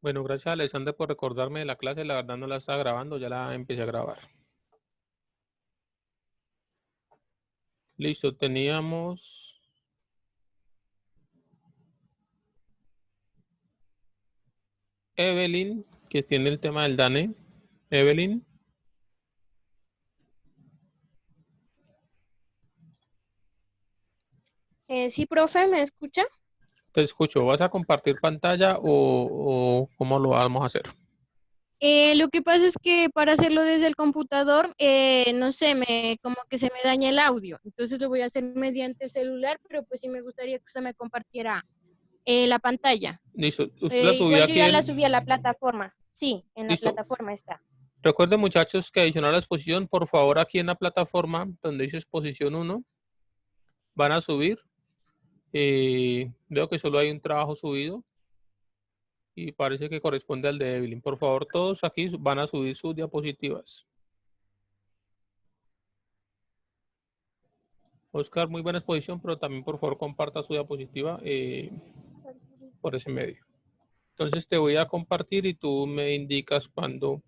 Bueno, gracias Alexander por recordarme de la clase. La verdad no la estaba grabando, ya la empecé a grabar. Listo, teníamos Evelyn, que tiene el tema del DANE. Evelyn, Sí, profe, ¿me escucha? te escucho. ¿Vas a compartir pantalla o cómo lo vamos a hacer? Lo que pasa es que para hacerlo desde el computador, no sé, como que se me daña el audio. Entonces lo voy a hacer mediante el celular, pero pues sí me gustaría que usted me compartiera la pantalla. Listo, usted la subió Igual yo aquí ya la en... subí a la plataforma. Sí, en la Listo. plataforma está. Recuerden muchachos que adicional a la exposición, por favor aquí en la plataforma donde dice exposición uno van a subir. Veo que solo hay un trabajo subido y parece que corresponde al de Evelyn. Por favor, todos aquí van a subir sus diapositivas. Oscar, muy buena exposición, pero también por favor comparta su diapositiva por ese medio. Entonces te voy a compartir y tú me indicas cuando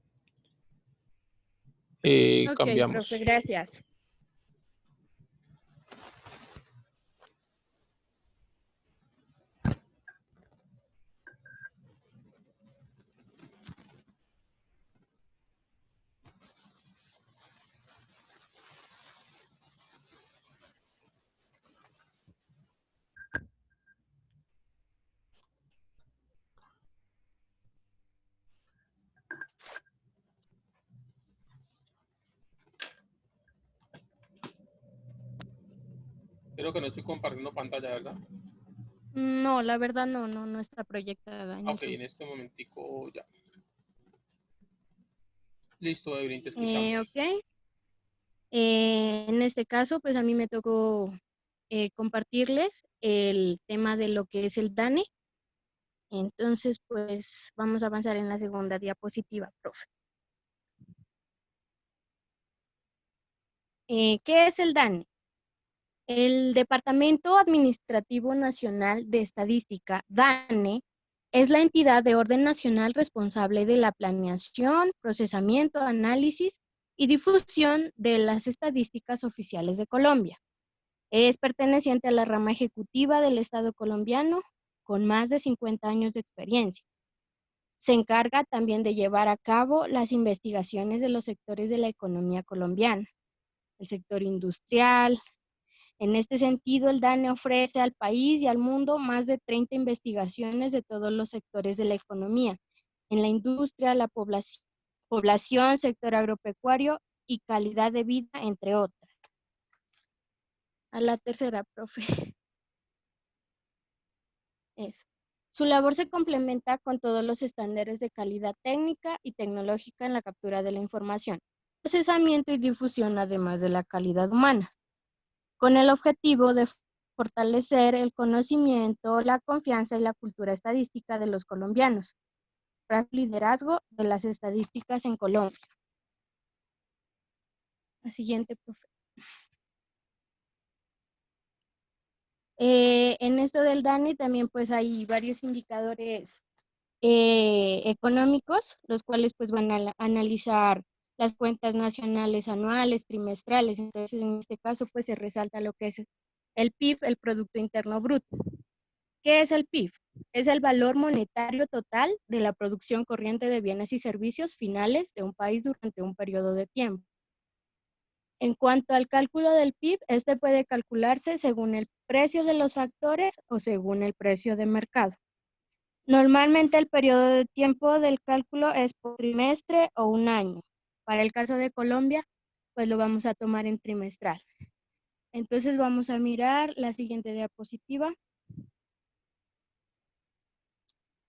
Ok, profe, cambiamos. gracias. Creo que no estoy compartiendo pantalla, ¿verdad? No, la verdad no está proyectada en el Ok, Zoom. en este momentico ya. Listo, Evelyn, te escuchamos. Ok. En este caso, pues a mí me tocó compartirles el tema de lo que es el DANE. Entonces, pues vamos a avanzar en la segunda diapositiva, profe. ¿Qué es el DANE? El Departamento Administrativo Nacional de Estadística, DANE, es la entidad de orden nacional responsable de la planeación, procesamiento, análisis y difusión de las estadísticas oficiales de Colombia. Es perteneciente a la rama ejecutiva del Estado colombiano con más de 50 años de experiencia. Se encarga también de llevar a cabo las investigaciones de los sectores de la economía colombiana, el sector industrial. En este sentido, el DANE ofrece al país y al mundo más de 30 investigaciones de todos los sectores de la economía, en la industria, la población, sector agropecuario y calidad de vida, entre otras. A la tercera, profe. Eso. Su labor se complementa con todos los estándares de calidad técnica y tecnológica en la captura de la información, procesamiento y difusión, además de la calidad humana, con el objetivo de fortalecer el conocimiento, la confianza y la cultura estadística de los colombianos, para el liderazgo de las estadísticas en Colombia. La siguiente, profe. En esto del DANE también pues hay varios indicadores económicos, los cuales pues van a analizar las cuentas nacionales anuales, trimestrales. Entonces, en este caso, pues se resalta lo que es el PIB, el Producto Interno Bruto. ¿Qué es el PIB? Es el valor monetario total de la producción corriente de bienes y servicios finales de un país durante un periodo de tiempo. En cuanto al cálculo del PIB, este puede calcularse según el precio de los factores o según el precio de mercado. Normalmente el periodo de tiempo del cálculo es por trimestre o un año. Para el caso de Colombia, pues lo vamos a tomar en trimestral. Entonces vamos a mirar la siguiente diapositiva.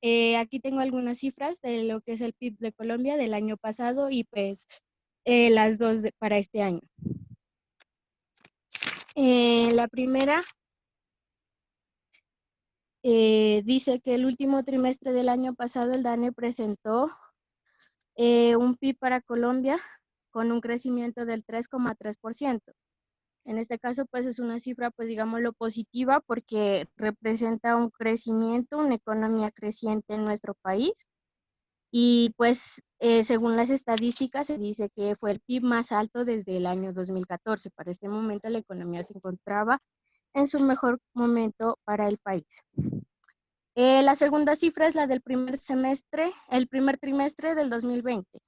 Aquí tengo algunas cifras de lo que es el PIB de Colombia del año pasado y pues las dos para este año. La primera dice que el último trimestre del año pasado el DANE presentó un PIB para Colombia con un crecimiento del 3,3%. En este caso, pues es una cifra, pues digámoslo, positiva porque representa un crecimiento, una economía creciente en nuestro país. Y pues según las estadísticas se dice que fue el PIB más alto desde el año 2014. Para este momento la economía se encontraba en su mejor momento para el país. La segunda cifra es la del primer semestre, el primer trimestre del 2020.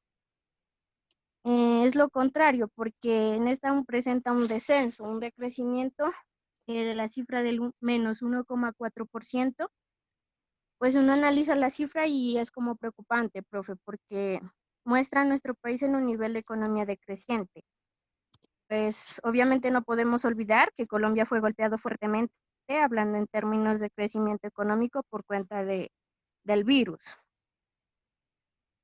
Es lo contrario, porque en esta presenta un descenso, un decrecimiento de la cifra del menos 1,4%. Pues uno analiza la cifra y es como preocupante, profe, porque muestra a nuestro país en un nivel de economía decreciente. Pues obviamente no podemos olvidar que Colombia fue golpeado fuertemente, hablando en términos de crecimiento económico por cuenta del virus.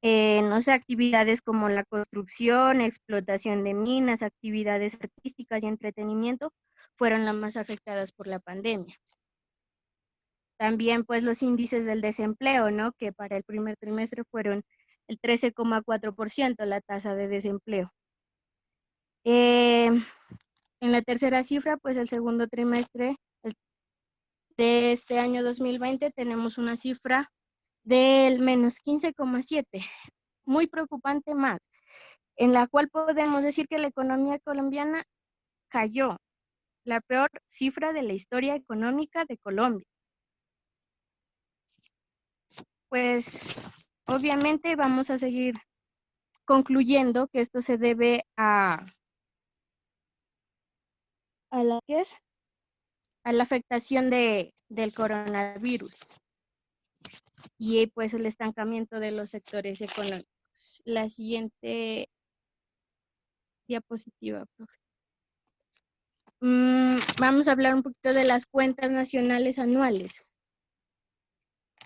No sé, actividades como la construcción, explotación de minas, actividades artísticas y entretenimiento fueron las más afectadas por la pandemia. También pues los índices del desempleo, ¿no? Que para el primer trimestre fueron el 13,4% la tasa de desempleo. En la tercera cifra, pues el segundo trimestre de este año 2020 tenemos una cifra del menos 15,7, muy preocupante más, en la cual podemos decir que la economía colombiana cayó, la peor cifra de la historia económica de Colombia. Pues obviamente vamos a seguir concluyendo que esto se debe ¿qué es? A la afectación del coronavirus y pues el estancamiento de los sectores económicos. La siguiente diapositiva, profe. Vamos a hablar un poquito de las cuentas nacionales anuales.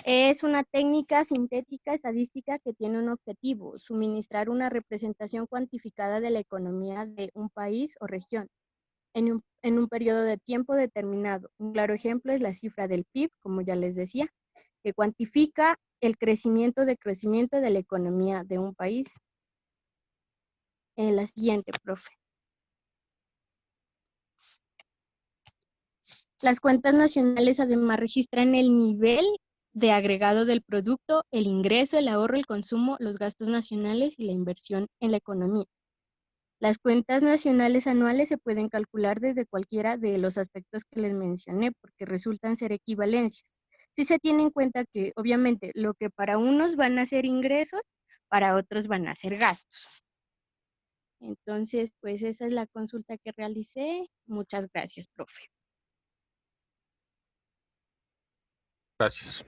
Es una técnica sintética estadística que tiene un objetivo: suministrar una representación cuantificada de la economía de un país o región en un periodo de tiempo determinado. Un claro ejemplo es la cifra del PIB, como ya les decía, que cuantifica el crecimiento de la economía de un país. La siguiente, profe. Las cuentas nacionales además registran el nivel de agregado del producto, el ingreso, el ahorro, el consumo, los gastos nacionales y la inversión en la economía. Las cuentas nacionales anuales se pueden calcular desde cualquiera de los aspectos que les mencioné, porque resultan ser equivalencias. Si se tiene en cuenta que, obviamente, lo que para unos van a ser ingresos, para otros van a ser gastos. Entonces, pues esa es la consulta que realicé. Muchas gracias, profe. Gracias.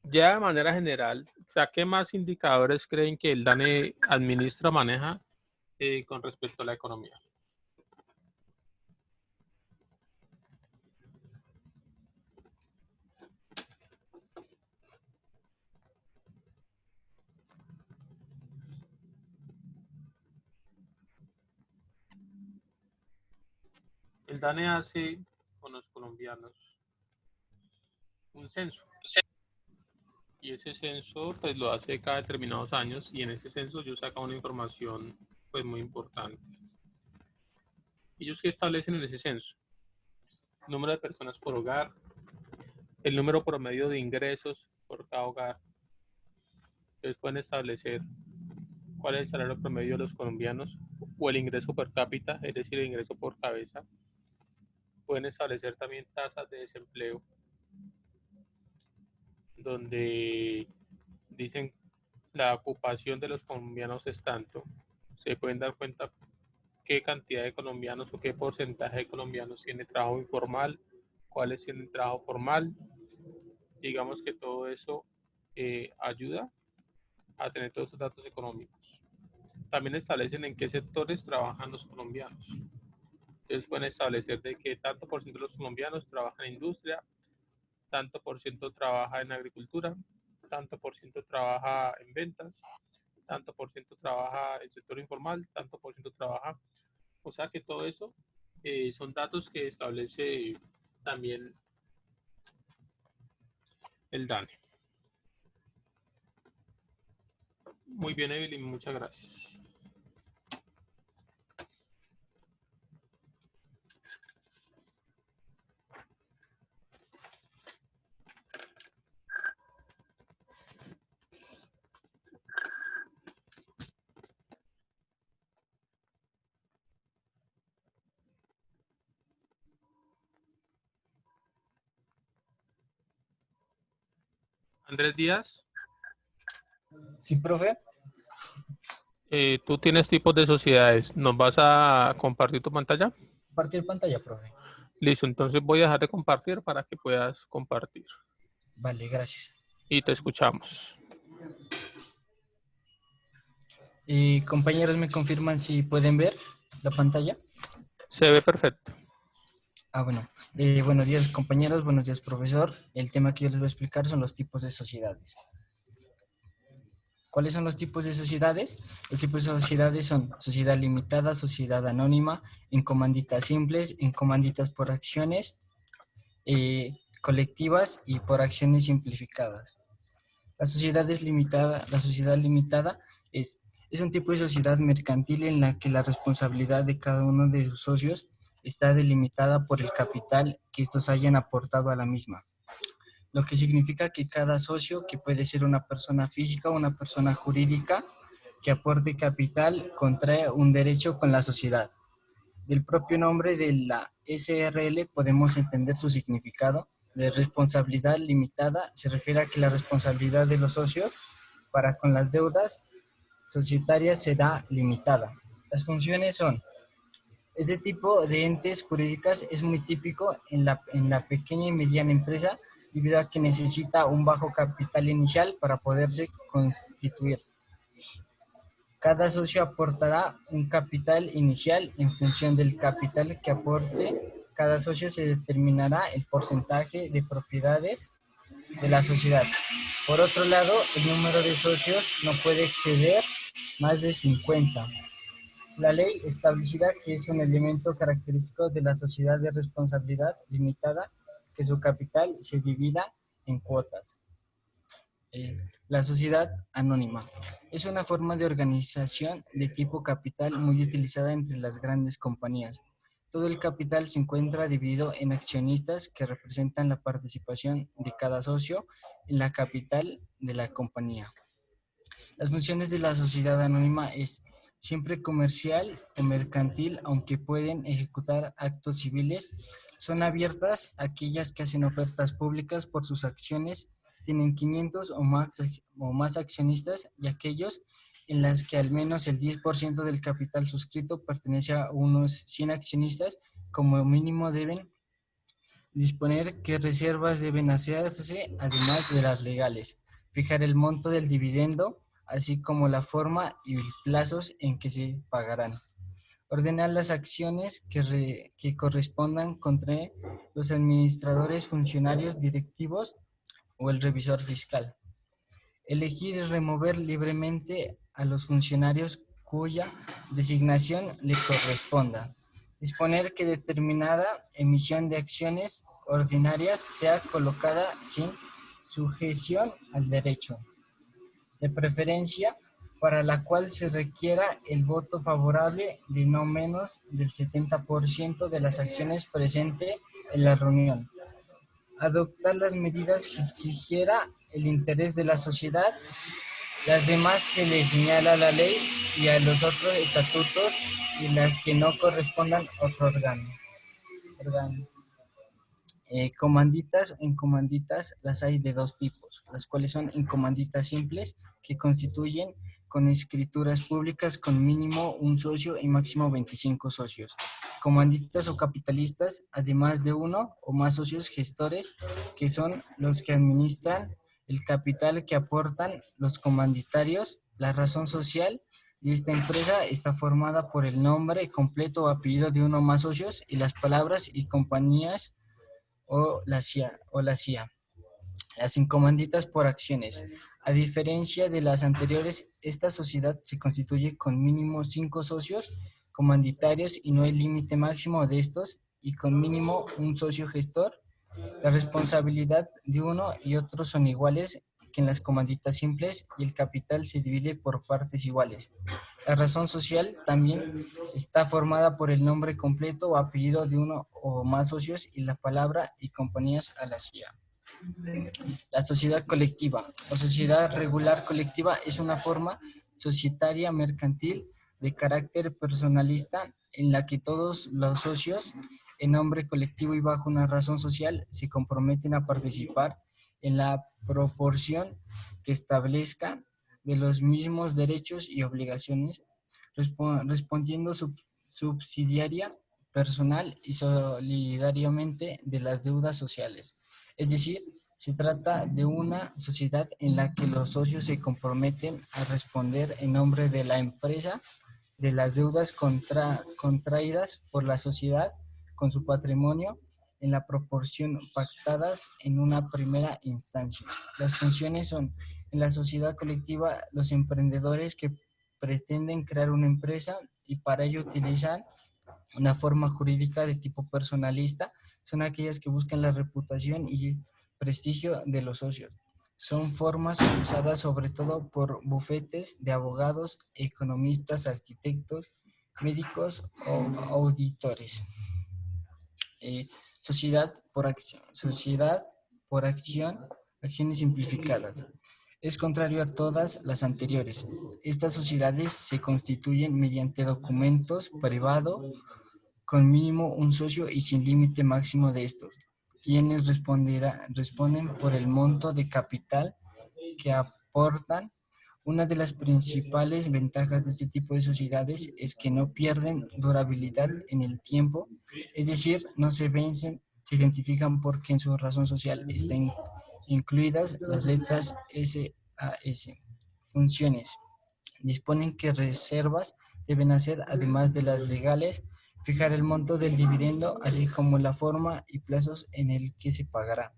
Ya de manera general, o sea, ¿qué más indicadores creen que el DANE administra, maneja con respecto a la economía? El DANE hace con los colombianos un censo, y ese censo pues lo hace cada determinados años, y en ese censo yo saco una información pues muy importante. ¿Ellos qué establecen en ese censo? El número de personas por hogar, el número promedio de ingresos por cada hogar. Entonces pueden establecer cuál es el salario promedio de los colombianos o el ingreso per cápita, es decir, el ingreso por cabeza. Pueden establecer también tasas de desempleo, donde dicen la ocupación de los colombianos es tanto. Se pueden dar cuenta qué cantidad de colombianos o qué porcentaje de colombianos tiene trabajo informal, cuáles tienen trabajo formal. Digamos que todo eso ayuda a tener todos estos datos económicos. También establecen en qué sectores trabajan los colombianos. Entonces pueden establecer de que tanto por ciento de los colombianos trabajan en industria, tanto por ciento trabaja en agricultura, tanto por ciento trabaja en ventas, tanto por ciento trabaja en el sector informal, tanto por ciento trabaja. O sea que todo eso son datos que establece también el DANE. Muy bien, Evelyn, muchas gracias. Andrés Díaz, Sí, profe. tú tienes tipos de sociedades. ¿Nos vas a compartir tu pantalla? Compartir pantalla, profe. Listo, entonces voy a dejar de compartir para que puedas compartir. Vale, gracias. Y te escuchamos. Compañeros, ¿me confirman si pueden ver la pantalla? Se ve perfecto. Bueno. Buenos días, compañeros. Buenos días, profesor. El tema que yo les voy a explicar son los tipos de sociedades. ¿Cuáles son los tipos de sociedades? Los tipos de sociedades son sociedad limitada, sociedad anónima, en comanditas simples, en comanditas por acciones colectivas y por acciones simplificadas. La sociedad limitada es un tipo de sociedad mercantil en la que la responsabilidad de cada uno de sus socios está delimitada por el capital que estos hayan aportado a la misma. Lo que significa que cada socio, que puede ser una persona física o una persona jurídica, que aporte capital, contrae un derecho con la sociedad. Del propio nombre de la SRL podemos entender su significado. De responsabilidad limitada se refiere a que la responsabilidad de los socios para con las deudas societarias será limitada. Las funciones son: este tipo de entes jurídicas es muy típico en la pequeña y mediana empresa debido a que necesita un bajo capital inicial para poderse constituir. Cada socio aportará un capital inicial. En función del capital que aporte cada socio se determinará el porcentaje de propiedades de la sociedad. Por otro lado, el número de socios no puede exceder más de 50. La ley establecirá que es un elemento característico de la sociedad de responsabilidad limitada que su capital se divida en cuotas. La sociedad anónima es una forma de organización de tipo capital muy utilizada entre las grandes compañías. Todo el capital se encuentra dividido en accionistas que representan la participación de cada socio en la capital de la compañía. Las funciones de la sociedad anónima es siempre comercial o mercantil, aunque pueden ejecutar actos civiles. Son abiertas aquellas que hacen ofertas públicas por sus acciones, tienen 500 o más accionistas, y aquellos en las que al menos el 10% del capital suscrito pertenece a unos 100 accionistas. Como mínimo deben disponer qué reservas deben hacerse, además de las legales, fijar el monto del dividendo, así como la forma y plazos en que se pagarán, ordenar las acciones que correspondan contra los administradores, funcionarios directivos o el revisor fiscal, elegir y remover libremente a los funcionarios cuya designación le corresponda, disponer que determinada emisión de acciones ordinarias sea colocada sin sujeción al derecho, de preferencia para la cual se requiera el voto favorable de no menos del 70% de las acciones presentes en la reunión, adoptar las medidas que exigiera el interés de la sociedad, las demás que le señala la ley y a los otros estatutos, y las que no correspondan a otro órgano. Comanditas. En comanditas las hay de dos tipos, las cuales son en comanditas simples, que constituyen con escrituras públicas con mínimo un socio y máximo 25 socios. Comanditas o capitalistas, además de uno o más socios gestores, que son los que administran el capital que aportan los comanditarios. La razón social de esta empresa está formada por el nombre completo o apellido de uno o más socios y las palabras y compañías o la CIA. Las incomanditas por acciones. A diferencia de las anteriores, esta sociedad se constituye con mínimo 5 socios comanditarios y no hay límite máximo de estos, y con mínimo un socio gestor. La responsabilidad de uno y otro son iguales que en las comanditas simples y el capital se divide por partes iguales. La razón social también está formada por el nombre completo o apellido de uno o más socios y la palabra y compañías a la CIA. La sociedad colectiva o sociedad regular colectiva es una forma societaria mercantil de carácter personalista en la que todos los socios, en nombre colectivo y bajo una razón social, se comprometen a participar en la proporción que establezca de los mismos derechos y obligaciones, respondiendo subsidiaria, personal y solidariamente de las deudas sociales. Es decir, se trata de una sociedad en la que los socios se comprometen a responder en nombre de la empresa de las deudas contraídas por la sociedad con su patrimonio en la proporción pactadas en una primera instancia. Las funciones son: en la sociedad colectiva, los emprendedores que pretenden crear una empresa y para ello utilizan una forma jurídica de tipo personalista, son aquellas que buscan la reputación y prestigio de los socios. Son formas usadas sobre todo por bufetes de abogados, economistas, arquitectos, médicos o auditores. Sociedad por acción, acciones simplificadas. Es contrario a todas las anteriores. Estas sociedades se constituyen mediante documentos privados con mínimo un socio y sin límite máximo de estos, quienes responden por el monto de capital que aportan. Una de las principales ventajas de este tipo de sociedades es que no pierden durabilidad en el tiempo, es decir, no se vencen, se identifican porque en su razón social están incluidas las letras SAS. Funciones. Disponen que reservas deben hacer, además de las legales, fijar el monto del dividendo, así como la forma y plazos en el que se pagará.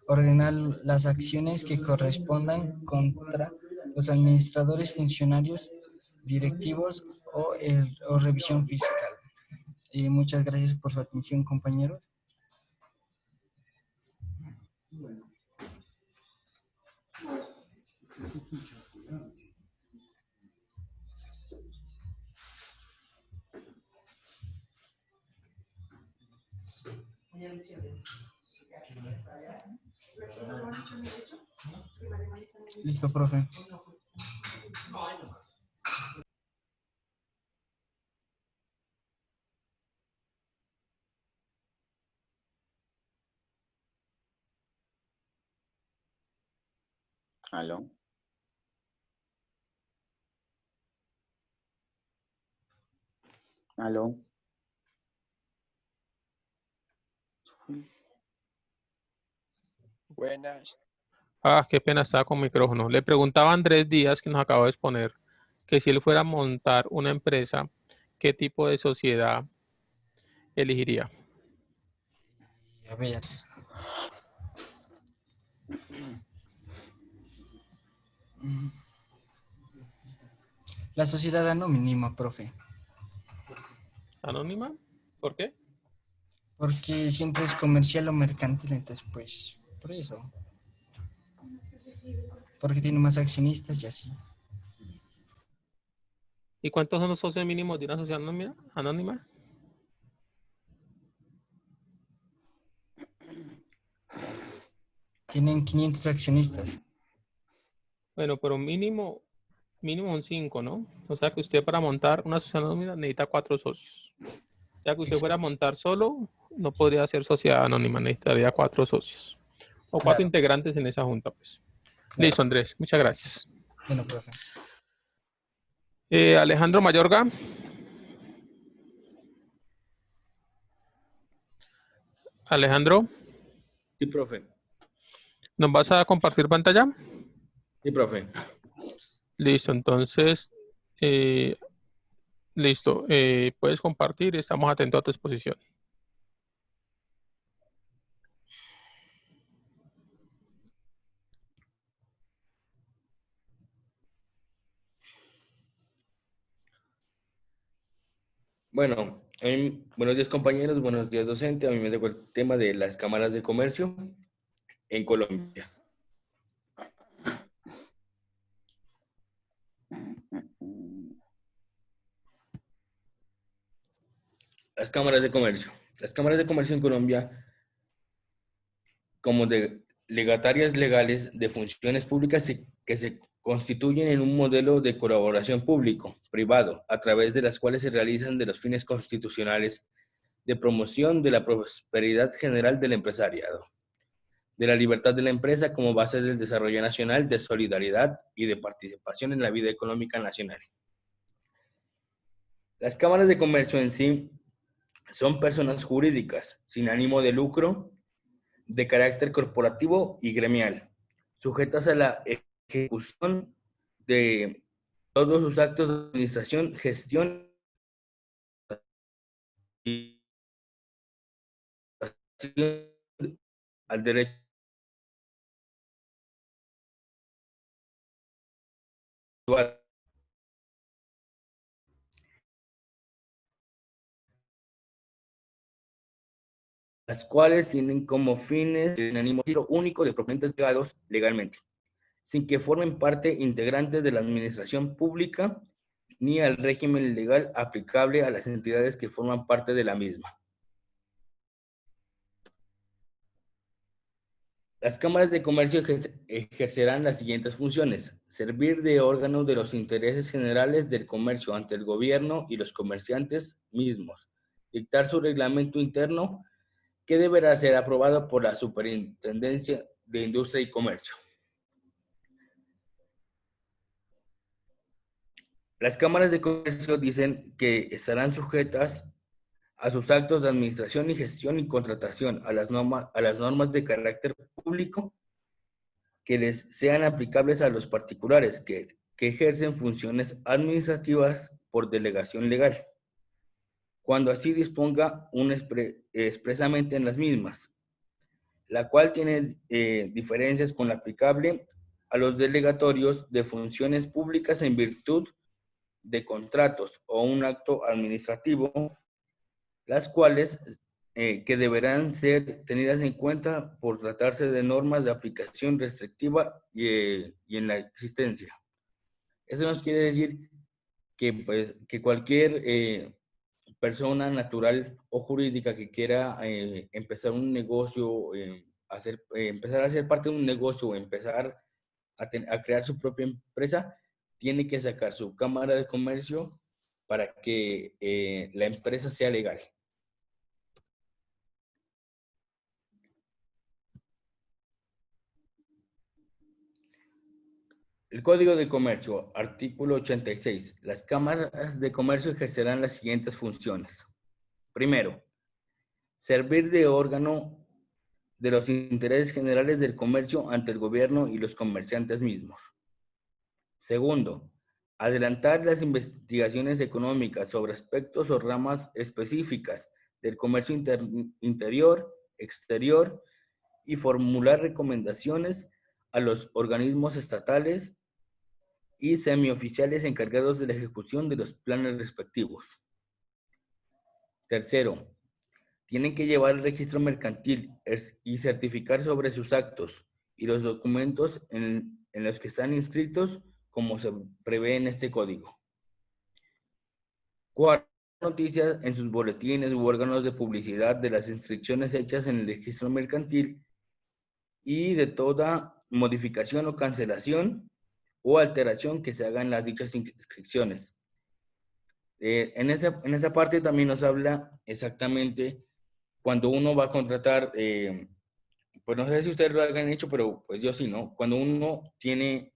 Ordenar las acciones que correspondan contra los administradores, funcionarios, directivos o revisión fiscal. Muchas gracias por su atención, compañeros. Listo, profe. ¿Aló? ¿Aló? Buenas. Ah, qué pena, estaba con micrófono. Le preguntaba a Andrés Díaz, que nos acaba de exponer, que si él fuera a montar una empresa, ¿qué tipo de sociedad elegiría? A ver. La sociedad anónima, profe. ¿Anónima? ¿Por qué? Porque siempre es comercial o mercantil, entonces pues, por eso. Porque tiene más accionistas y así. ¿Y cuántos son los socios mínimos de una sociedad anónima? Tienen 500 accionistas. Bueno, pero mínimo son 5, ¿no? O sea que usted para montar una sociedad anónima necesita 4 socios. Ya que usted fuera a montar solo, no podría ser sociedad anónima, necesitaría 4 socios. O 4 Claro. integrantes en esa junta, pues. Claro. Listo, Andrés. Muchas gracias. Bueno, profe. Alejandro Mayorga. Alejandro, Sí, profe. ¿nos vas a compartir pantalla? Sí, profe. Listo, entonces, listo. Puedes compartir, estamos atentos a tu exposición. Bueno, buenos días, compañeros, buenos días, docente. A mí me tocó el tema de las cámaras de comercio en Colombia. Las cámaras de comercio. Las cámaras de comercio en Colombia, como legatarias legales de funciones públicas que se constituyen en un modelo de colaboración público-privado, a través de las cuales se realizan de los fines constitucionales de promoción de la prosperidad general del empresariado. de la libertad de la empresa como base del desarrollo nacional, de solidaridad y de participación en la vida económica nacional. Las cámaras de comercio en sí son personas jurídicas sin ánimo de lucro, de carácter corporativo y gremial, sujetas a la ejecución de todos sus actos de administración, gestión y al derecho. Las cuales tienen como fines el ánimo único de propietarios legados legalmente, sin que formen parte integrante de la administración pública ni al régimen legal aplicable a las entidades que forman parte de la misma. Las cámaras de comercio ejercerán las siguientes funciones: servir de órgano de los intereses generales del comercio ante el gobierno y los comerciantes mismos, dictar su reglamento interno que deberá ser aprobado por la Superintendencia de Industria y Comercio. Las cámaras de comercio dicen que estarán sujetas a sus actos de administración y gestión y contratación, a las normas de carácter público que les sean aplicables a los particulares que ejercen funciones administrativas por delegación legal, cuando así disponga expresamente en las mismas, la cual tiene diferencias con la aplicable a los delegatorios de funciones públicas en virtud de contratos o un acto administrativo, las cuales que deberán ser tenidas en cuenta por tratarse de normas de aplicación restrictiva y en la existencia. Eso nos quiere decir que, pues, que cualquier persona natural o jurídica que quiera empezar un negocio, empezar a ser parte de un negocio o empezar a crear su propia empresa, tiene que sacar su cámara de comercio para que la empresa sea legal. El Código de Comercio, artículo 86. Las cámaras de comercio ejercerán las siguientes funciones. Primero, servir de órgano de los intereses generales del comercio ante el gobierno y los comerciantes mismos. Segundo, adelantar las investigaciones económicas sobre aspectos o ramas específicas del comercio interior, exterior y formular recomendaciones a los organismos estatales y semioficiales encargados de la ejecución de los planes respectivos. Tercero, tienen que llevar el registro mercantil y certificar sobre sus actos y los documentos en los que están inscritos como se prevé en este código. Cuarto, noticias en sus boletines u órganos de publicidad de las inscripciones hechas en el registro mercantil y de toda modificación o cancelación o alteración que se haga en las dichas inscripciones. En esa parte también nos habla exactamente cuando uno va a contratar, pues no sé si ustedes lo hayan hecho, pero pues yo sí, ¿no? Cuando uno tiene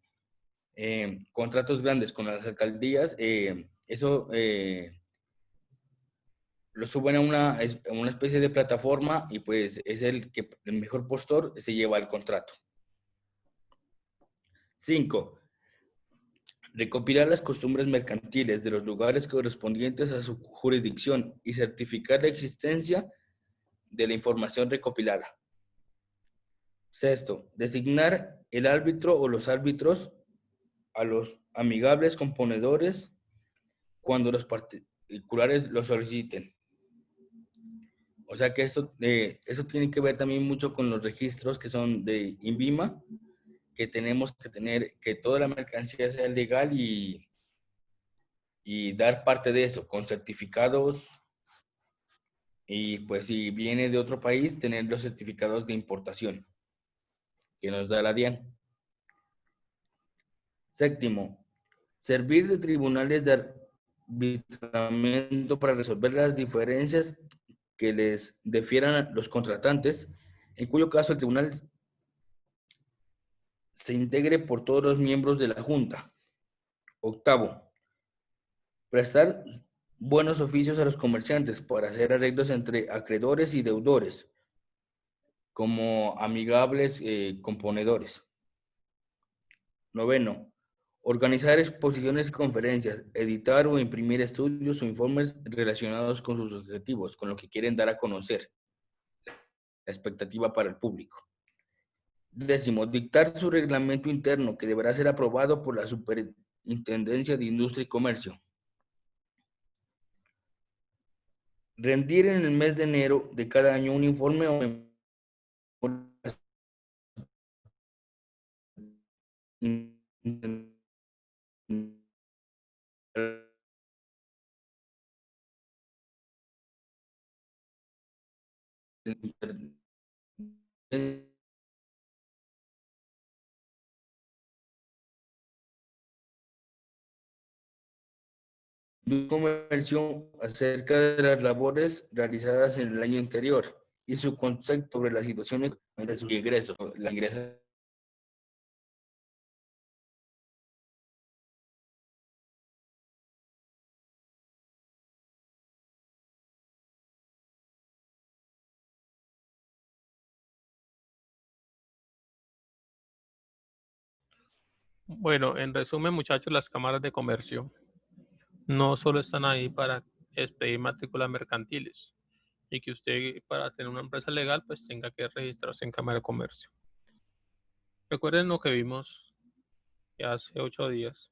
contratos grandes con las alcaldías, eso lo suben a una especie de plataforma y pues es el mejor postor se lleva el contrato. 5. Recopilar las costumbres mercantiles de los lugares correspondientes a su jurisdicción y certificar la existencia de la información recopilada. 6. Designar el árbitro o los árbitros a los amigables componedores cuando los particulares lo soliciten. O sea que eso tiene que ver también mucho con los registros que son de INVIMA, que tenemos que tener, que toda la mercancía sea legal y dar parte de eso con certificados. Y pues si viene de otro país, tener los certificados de importación que nos da la DIAN. 7. Servir de tribunales de arbitramiento para resolver las diferencias que les defieran a los contratantes, en cuyo caso el tribunal se integre por todos los miembros de la Junta. Octavo, prestar buenos oficios a los comerciantes para hacer arreglos entre acreedores y deudores, como amigables componedores. Noveno, organizar exposiciones y conferencias, editar o imprimir estudios o informes relacionados con sus objetivos, con lo que quieren dar a conocer, la expectativa para el público. Décimo, dictar su reglamento interno, que deberá ser aprobado por la Superintendencia de Industria y Comercio. Rendir en el mes de enero de cada año un informe o de comercio acerca de las labores realizadas en el año anterior y su concepto sobre la situación de sus ingresos. La ingresa. Bueno, en resumen, muchachos, las cámaras de comercio no solo están ahí para expedir matrículas mercantiles y que usted para tener una empresa legal pues tenga que registrarse en Cámara de Comercio. Recuerden lo que vimos hace 8 días,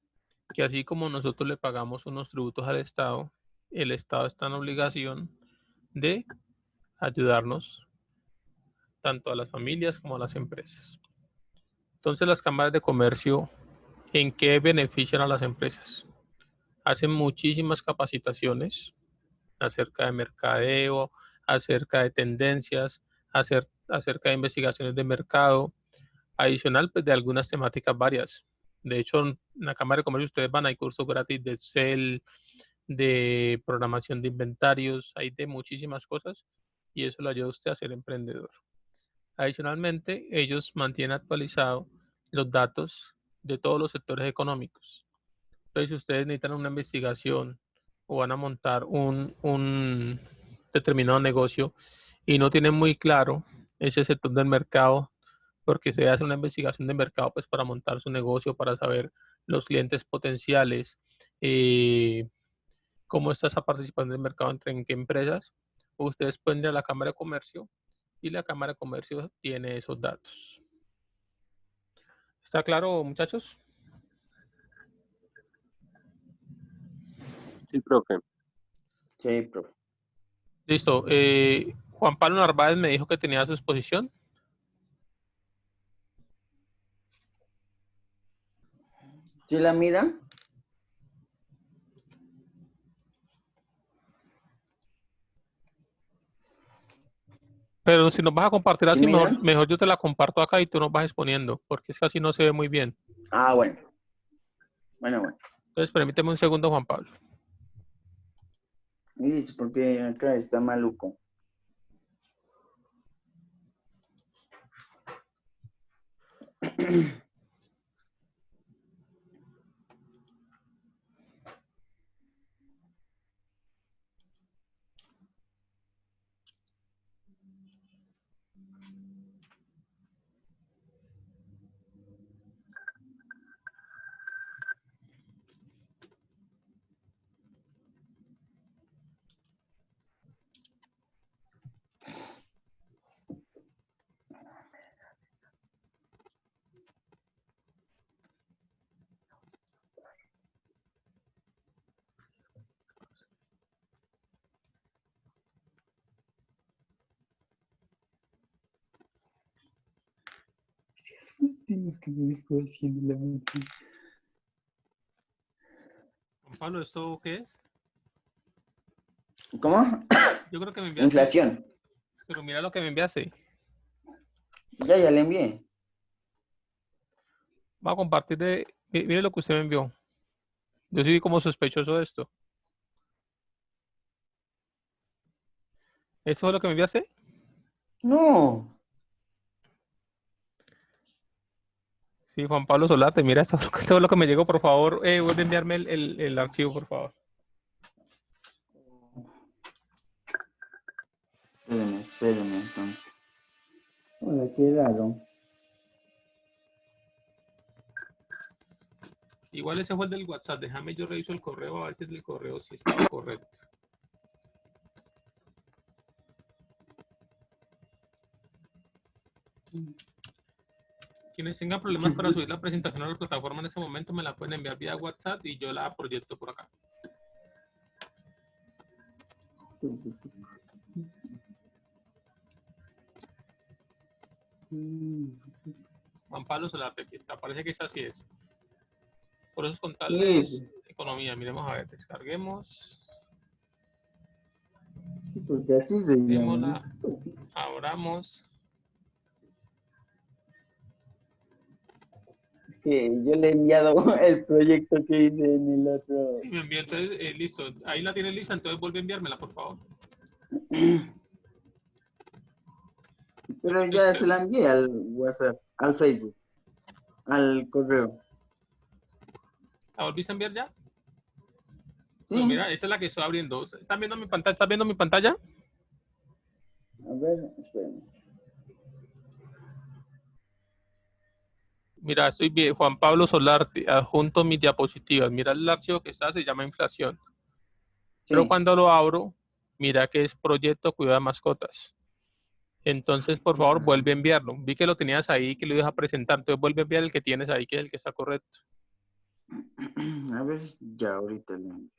que así como nosotros le pagamos unos tributos al Estado, el Estado está en obligación de ayudarnos tanto a las familias como a las empresas. Entonces las cámaras de comercio, ¿en qué benefician a las empresas? Hacen muchísimas capacitaciones acerca de mercadeo, acerca de tendencias, acerca de investigaciones de mercado, adicional pues, de algunas temáticas varias. De hecho, en la Cámara de Comercio ustedes van, hay cursos gratis de Excel, de programación de inventarios, hay de muchísimas cosas y eso le ayuda a usted a ser emprendedor. Adicionalmente, ellos mantienen actualizados los datos de todos los sectores económicos. Entonces, si ustedes necesitan una investigación o van a montar un determinado negocio y no tienen muy claro ese sector del mercado, porque se hace una investigación de mercado pues, para montar su negocio, para saber los clientes potenciales, cómo está esa participación del mercado en qué empresas, ustedes pueden ir a la Cámara de Comercio y la Cámara de Comercio tiene esos datos. ¿Está claro, muchachos? Sí, profe. Sí, profe. Listo. Juan Pablo Narváez me dijo que tenía su exposición. ¿Sí la miran? Pero si nos vas a compartir ¿Sí así, miran? mejor yo te la comparto acá y tú nos vas exponiendo, porque es que así no se ve muy bien. Ah, bueno. Bueno. Entonces, permíteme un segundo, Juan Pablo. Listo, porque acá está maluco. Tienes que me dejó haciendo la mente. Juan Pablo, ¿esto qué es? ¿Cómo? Yo creo que me enviaste. Inflación. Pero mira lo que me enviaste. Ya le envié. Voy a compartir mire lo que usted me envió. Yo soy como sospechoso de esto. ¿Eso es lo que me enviaste? No. Sí, Juan Pablo Solarte, mira esto, esto es lo que me llegó, por favor, vuelve a enviarme el archivo, por favor. Espérenme entonces. Hola, qué raro. Igual ese fue el del WhatsApp, déjame yo reviso el correo, a ver si el correo sí estaba correcto. Quienes tengan problemas para subir la presentación a la plataforma en ese momento me la pueden enviar vía WhatsApp y yo la proyecto por acá. Juan Pablo Solarte, aquí está, parece que esta así es. Por eso es contarles Sí, economía. Miremos a ver, descarguemos. sí, porque así se llama. Démosla, abramos. Es que yo le he enviado el proyecto que hice en el otro. Sí, me envió, entonces, listo. Ahí la tienes lista, entonces vuelve a enviármela, por favor. Pero ya se la envié al WhatsApp, al Facebook, al correo. ¿La volviste a enviar ya? Sí, Pues mira, esa es la que estoy abriendo. ¿Están viendo mi pantalla? ¿Estás viendo mi pantalla? a ver, espérenme. Mira, estoy bien. Juan Pablo Solarte, adjunto mis diapositivas. Mira el archivo que está, se llama inflación. Pero Sí. cuando lo abro, mira que es proyecto cuidado de mascotas. Entonces, por favor, vuelve a enviarlo. Vi que lo tenías ahí, que lo ibas a presentar. Entonces, vuelve a enviar el que tienes ahí, que es el que está correcto. A ver, ya ahorita le envío.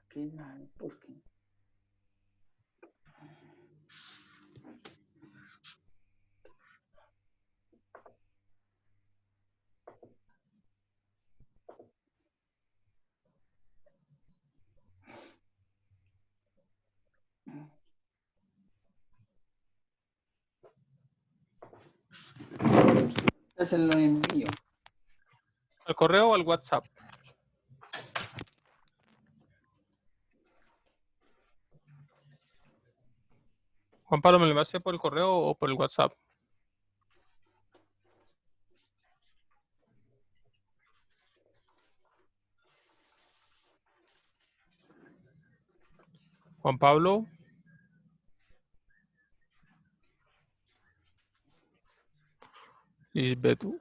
Aquí, ¿por qué? Ya se lo envío. ¿Al correo o al WhatsApp? Juan Pablo, ¿me lo vas a hacer por el correo o por el WhatsApp? Juan Pablo. Lisbetu.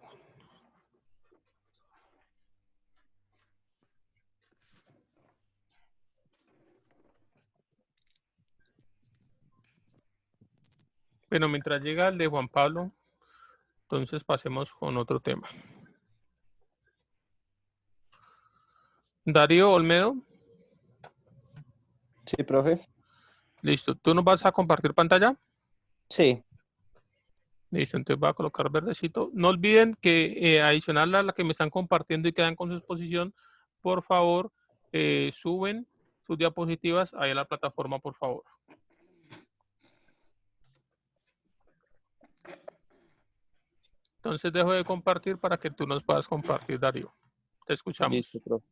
Bueno, mientras llega el de Juan Pablo, entonces pasemos con otro tema. Darío Olmedo, Sí, profe. listo. ¿Tú nos vas a compartir pantalla? Sí, Listo, entonces voy a colocar verdecito. No olviden que adicional a la que me están compartiendo y quedan con su exposición, por favor, suben sus diapositivas ahí a la plataforma, por favor. Entonces dejo de compartir para que tú nos puedas compartir, Darío. Te escuchamos. listo, profe.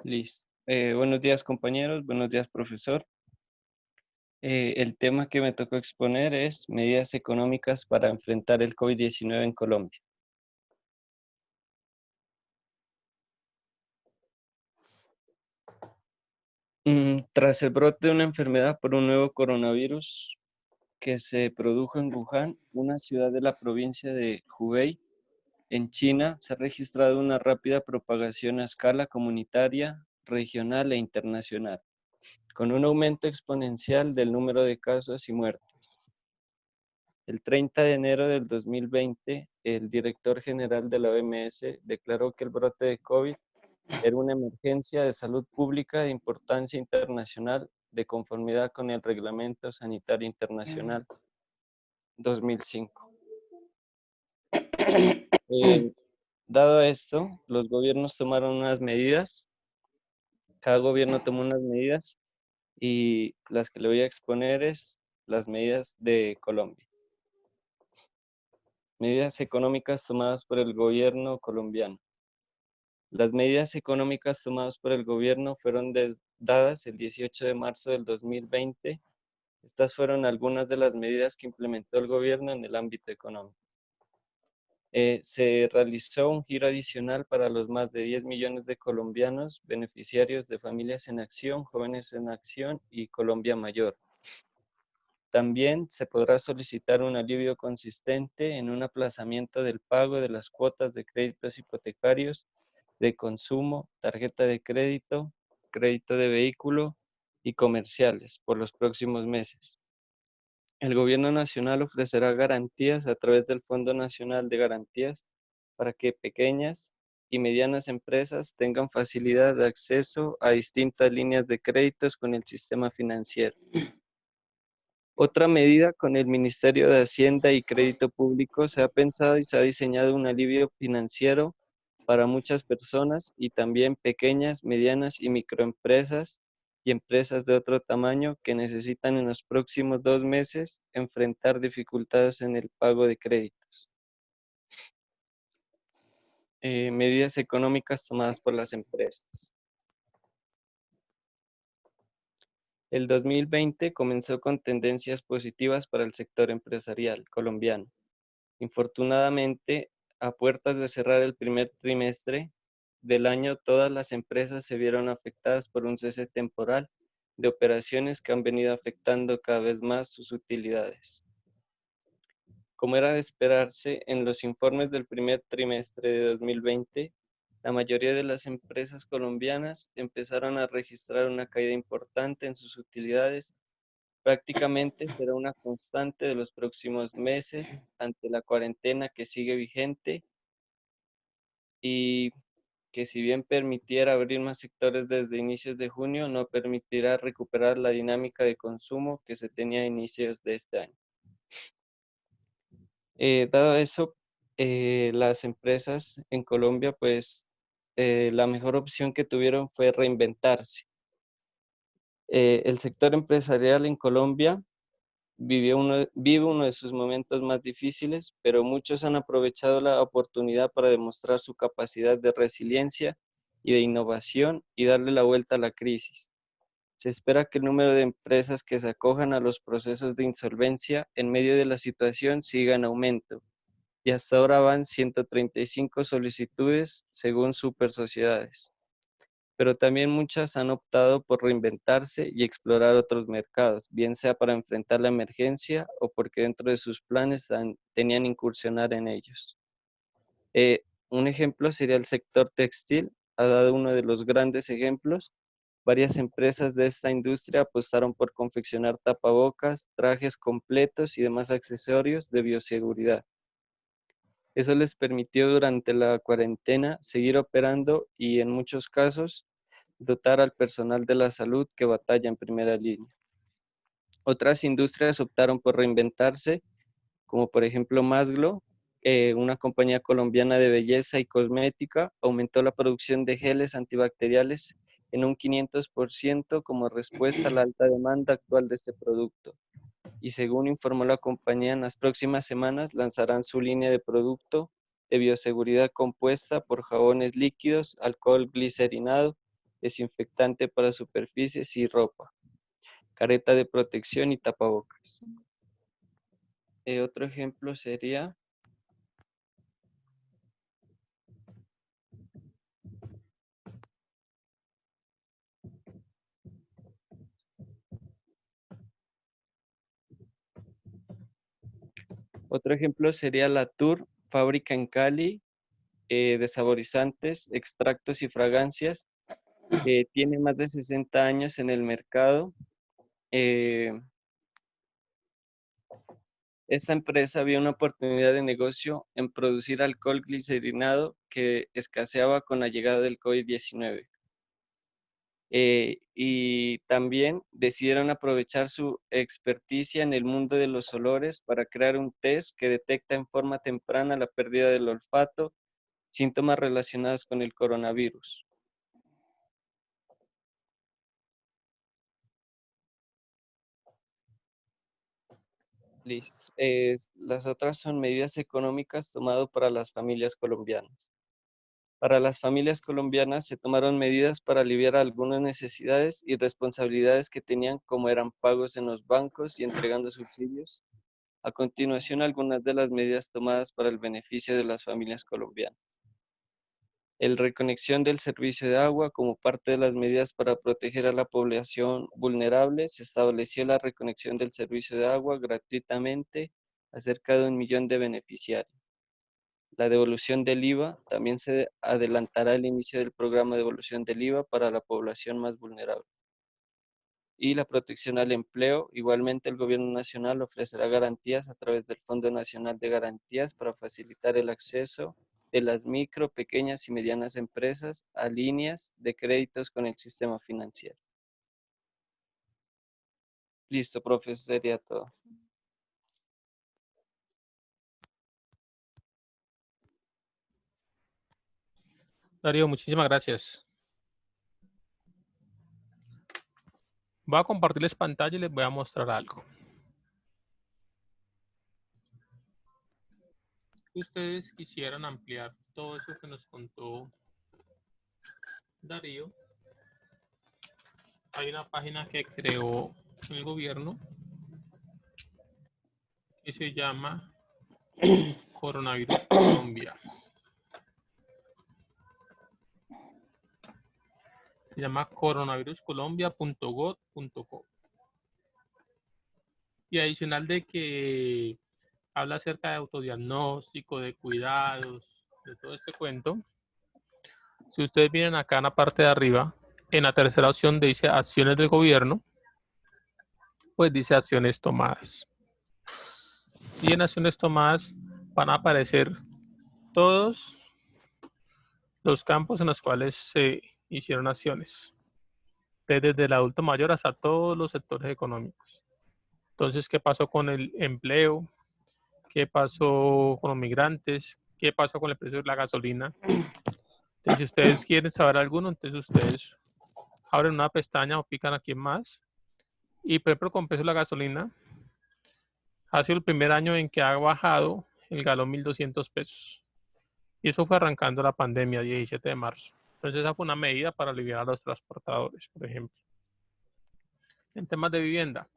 Listo. Buenos días, compañeros. Buenos días, profesor. El tema que me tocó exponer es medidas económicas para enfrentar el COVID-19 en Colombia. Tras el brote de una enfermedad por un nuevo coronavirus que se produjo en Wuhan, una ciudad de la provincia de Hubei, en China, se ha registrado una rápida propagación a escala comunitaria, regional e internacional, con un aumento exponencial del número de casos y muertes. El 30 de enero del 2020, el director general de la OMS declaró que el brote de COVID era una emergencia de salud pública de importancia internacional de conformidad con el Reglamento Sanitario Internacional 2005. Dado esto, los gobiernos tomaron unas medidas, cada gobierno tomó unas medidas y las que le voy a exponer es las medidas de Colombia. Medidas económicas tomadas por el gobierno colombiano. Las medidas económicas tomadas por el gobierno fueron dadas el 18 de marzo del 2020. Estas fueron algunas de las medidas que implementó el gobierno en el ámbito económico. Se realizó un giro adicional para los más de 10 millones de colombianos beneficiarios de Familias en Acción, Jóvenes en Acción y Colombia Mayor. También se podrá solicitar un alivio consistente en un aplazamiento del pago de las cuotas de créditos hipotecarios, de consumo, tarjeta de crédito, crédito de vehículo y comerciales por los próximos meses. El Gobierno Nacional ofrecerá garantías a través del Fondo Nacional de Garantías para que pequeñas y medianas empresas tengan facilidad de acceso a distintas líneas de créditos con el sistema financiero. Otra medida con el Ministerio de Hacienda y Crédito Público se ha pensado y se ha diseñado un alivio financiero para muchas personas y también pequeñas, medianas y microempresas y empresas de otro tamaño que necesitan en los próximos 2 meses enfrentar dificultades en el pago de créditos. Medidas económicas tomadas por las empresas. El 2020 comenzó con tendencias positivas para el sector empresarial colombiano. Infortunadamente, a puertas de cerrar el primer trimestre del año, todas las empresas se vieron afectadas por un cese temporal de operaciones que han venido afectando cada vez más sus utilidades. Como era de esperarse, en los informes del primer trimestre de 2020, la mayoría de las empresas colombianas empezaron a registrar una caída importante en sus utilidades. Prácticamente será una constante de los próximos meses ante la cuarentena que sigue vigente y que, si bien permitiera abrir más sectores desde inicios de junio, no permitirá recuperar la dinámica de consumo que se tenía a inicios de este año. Dado eso, las empresas en Colombia, pues la mejor opción que tuvieron fue reinventarse. El sector empresarial en Colombia vive uno de sus momentos más difíciles, pero muchos han aprovechado la oportunidad para demostrar su capacidad de resiliencia y de innovación y darle la vuelta a la crisis. Se espera que el número de empresas que se acojan a los procesos de insolvencia en medio de la situación siga en aumento, y hasta ahora van 135 solicitudes según Super Sociedades. Pero también muchas han optado por reinventarse y explorar otros mercados, bien sea para enfrentar la emergencia o porque dentro de sus planes tenían incursionar en ellos. Un ejemplo sería el sector textil, ha dado uno de los grandes ejemplos. Varias empresas de esta industria apostaron por confeccionar tapabocas, trajes completos y demás accesorios de bioseguridad. Eso les permitió durante la cuarentena seguir operando y, en muchos casos, dotar al personal de la salud que batalla en primera línea. Otras industrias optaron por reinventarse, como por ejemplo Masglo, una compañía colombiana de belleza y cosmética, aumentó la producción de geles antibacteriales en un 500% como respuesta a la alta demanda actual de este producto. Y según informó la compañía, en las próximas semanas lanzarán su línea de producto de bioseguridad compuesta por jabones líquidos, alcohol glicerinado, desinfectante para superficies y ropa, careta de protección y tapabocas. Otro ejemplo sería la Tour, fábrica en Cali de saborizantes, extractos y fragancias, que tiene más de 60 años en el mercado. Esta empresa vio una oportunidad de negocio en producir alcohol glicerinado que escaseaba con la llegada del COVID-19. Y también decidieron aprovechar su experticia en el mundo de los olores para crear un test que detecta en forma temprana la pérdida del olfato, síntomas relacionados con el coronavirus. Listo. Las otras son medidas económicas tomadas para las familias colombianas. Para las familias colombianas se tomaron medidas para aliviar algunas necesidades y responsabilidades que tenían, como eran pagos en los bancos y entregando subsidios. A continuación, algunas de las medidas tomadas para el beneficio de las familias colombianas. El reconexión del servicio de agua como parte de las medidas para proteger a la población vulnerable. Se estableció la reconexión del servicio de agua gratuitamente a cerca de 1 millón de beneficiarios. La devolución del IVA, también se adelantará el inicio del programa de devolución del IVA para la población más vulnerable. Y la protección al empleo, igualmente el Gobierno Nacional ofrecerá garantías a través del Fondo Nacional de Garantías para facilitar el acceso de las micro, pequeñas y medianas empresas a líneas de créditos con el sistema financiero. Listo, profe, eso sería todo. Darío, muchísimas gracias. Voy a compartirles pantalla y les voy a mostrar algo. Si ustedes quisieran ampliar todo eso que nos contó Darío, hay una página que creó el gobierno que se llama Coronavirus Colombia. Se llama coronaviruscolombia.gov.co. Y adicional de que habla acerca de autodiagnóstico, de cuidados, de todo este cuento. Si ustedes vienen acá en la parte de arriba, en la tercera opción dice acciones del gobierno, pues dice acciones tomadas. Y en acciones tomadas van a aparecer todos los campos en los cuales se hicieron acciones, desde el adulto mayor hasta todos los sectores económicos. Entonces, ¿qué pasó con el empleo? ¿Qué pasó con los migrantes? ¿Qué pasó con el precio de la gasolina? Entonces, si ustedes quieren saber alguno, entonces ustedes abren una pestaña o pican aquí en más. Y por ejemplo, con el precio de la gasolina, ha sido el primer año en que ha bajado el galón 1.200 pesos. Y eso fue arrancando la pandemia, 17 de marzo. Entonces, esa fue una medida para aliviar a los transportadores, por ejemplo. En temas de vivienda.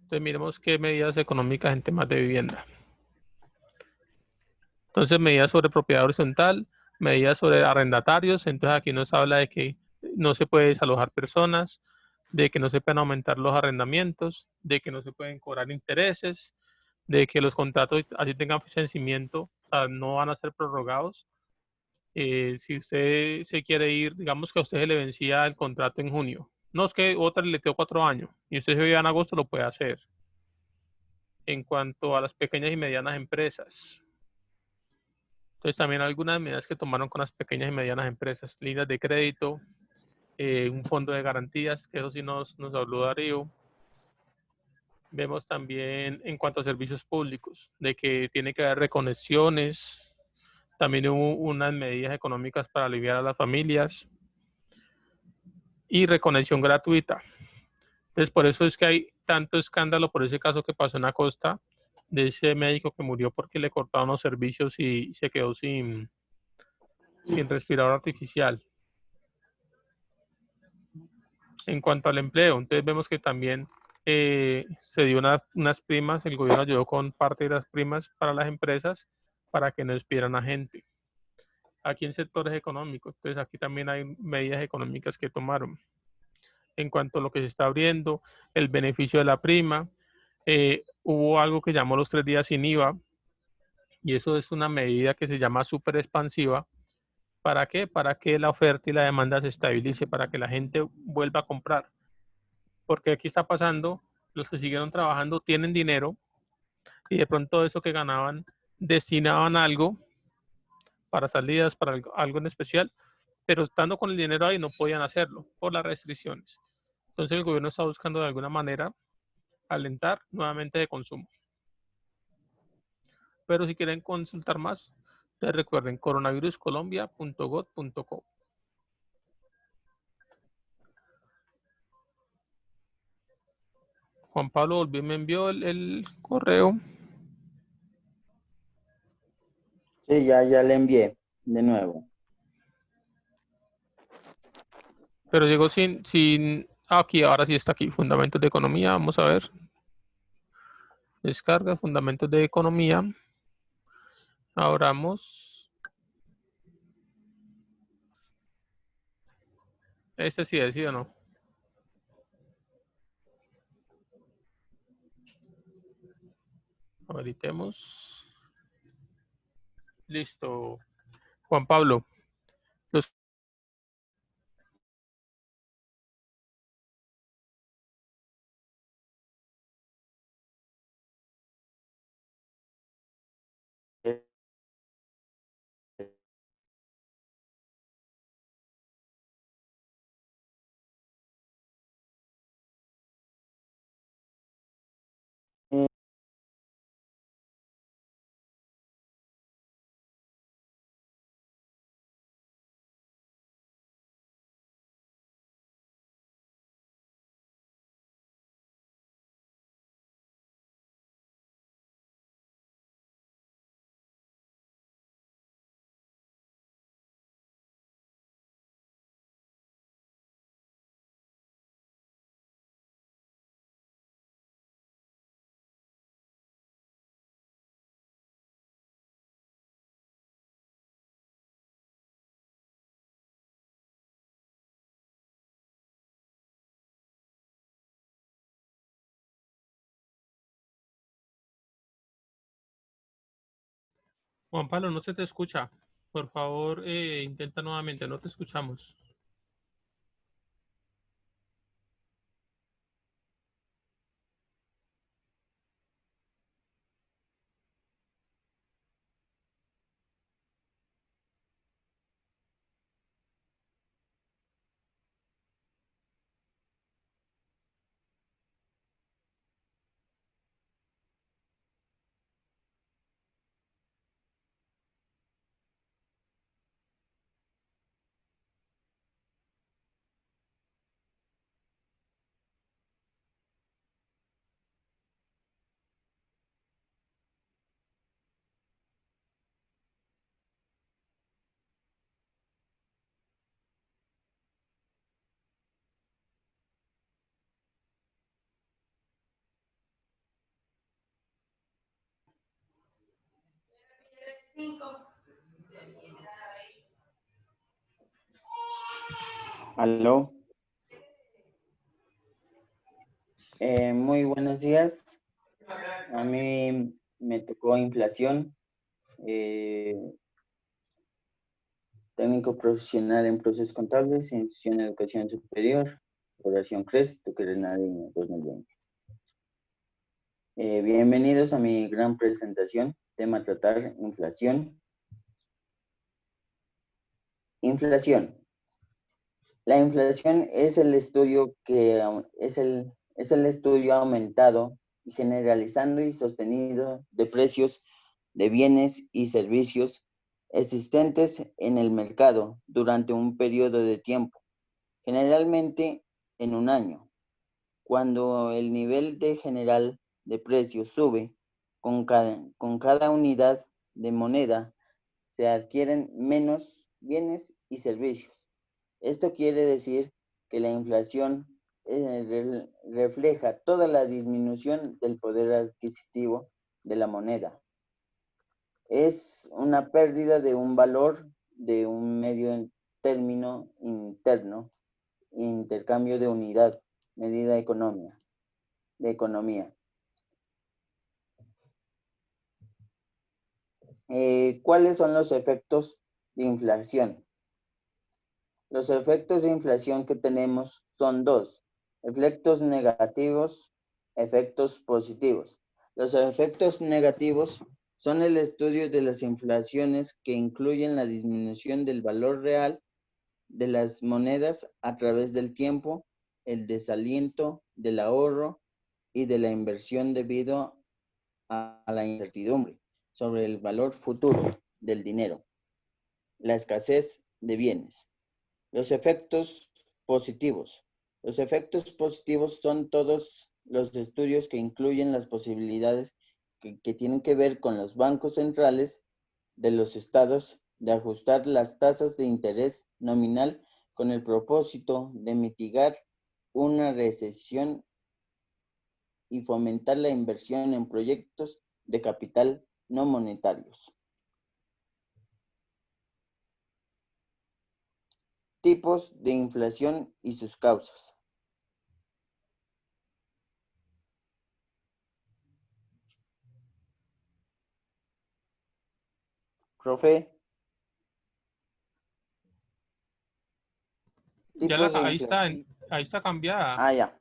Entonces, miremos qué medidas económicas en temas de vivienda. Entonces, medidas sobre propiedad horizontal, medidas sobre arrendatarios. Entonces, aquí nos habla de que no se puede desalojar personas, de que no se pueden aumentar los arrendamientos, de que no se pueden cobrar intereses, de que los contratos así tengan vencimiento, o sea, no van a ser prorrogados. Si usted se quiere ir, digamos que a usted se le vencía el contrato en junio. No, es que otra le quedó 4 años y usted se vive en agosto, lo puede hacer. En cuanto a las pequeñas y medianas empresas. Entonces también algunas medidas que tomaron con las pequeñas y medianas empresas, líneas de crédito, un fondo de garantías, que eso sí nos habló Darío. Vemos también en cuanto a servicios públicos, de que tiene que haber reconexiones, también hubo unas medidas económicas para aliviar a las familias y reconexión gratuita. Entonces por eso es que hay tanto escándalo por ese caso que pasó en la costa, de ese médico que murió porque le cortaron los servicios y se quedó sin respirador artificial. En cuanto al empleo, entonces vemos que también se dio unas primas, el gobierno ayudó con parte de las primas para las empresas para que no despidieran a gente. Aquí en sectores económicos, entonces aquí también hay medidas económicas que tomaron. En cuanto a lo que se está abriendo, el beneficio de la prima, hubo algo que llamó los 3 días sin IVA, y eso es una medida que se llama súper expansiva. ¿Para qué? Para que la oferta y la demanda se estabilice, para que la gente vuelva a comprar. Porque aquí está pasando, los que siguieron trabajando tienen dinero y de pronto eso que ganaban destinaban algo para salidas, para algo en especial, pero estando con el dinero ahí no podían hacerlo por las restricciones. Entonces el gobierno está buscando de alguna manera alentar nuevamente de consumo. Pero si quieren consultar más, les recuerden coronaviruscolombia.gov.co. Juan Pablo volvió y me envió el correo, Sí, ya le envié de nuevo. pero llegó aquí, ahora sí está aquí, fundamentos de economía, vamos a ver, descarga, fundamentos de economía, abramos, este sí es, ¿sí o no? Habilitemos, listo, Juan Pablo, los Juan Pablo, no se te escucha. Por favor, intenta nuevamente, no te escuchamos. Aló. Muy buenos días. A mí me tocó inflación, técnico profesional en procesos contables, institución de educación superior, Corporación CRES, Tuquerés Nariño, 2020. Bienvenidos a mi gran presentación, tema a tratar, inflación. Inflación. La inflación es el estudio es el estudio aumentado y generalizando y sostenido de precios de bienes y servicios existentes en el mercado durante un periodo de tiempo, generalmente en un año. Cuando el nivel de general de precios sube con cada unidad de moneda, se adquieren menos bienes y servicios. Esto quiere decir que la inflación refleja toda la disminución del poder adquisitivo de la moneda. Es una pérdida de un valor de un medio en término interno, intercambio de unidad, medida de economía. ¿Cuáles son los efectos de inflación? Los efectos de inflación que tenemos son dos: efectos negativos, efectos positivos. Los efectos negativos son el estudio de las inflaciones que incluyen la disminución del valor real de las monedas a través del tiempo, el desaliento del ahorro y de la inversión debido a la incertidumbre sobre el valor futuro del dinero, la escasez de bienes. Los efectos positivos. Los efectos positivos son todos los estudios que incluyen las posibilidades que tienen que ver con los bancos centrales de los estados de ajustar las tasas de interés nominal con el propósito de mitigar una recesión y fomentar la inversión en proyectos de capital no monetarios. Tipos de inflación y sus causas. Profe. Ahí está cambiada. Ah, ya.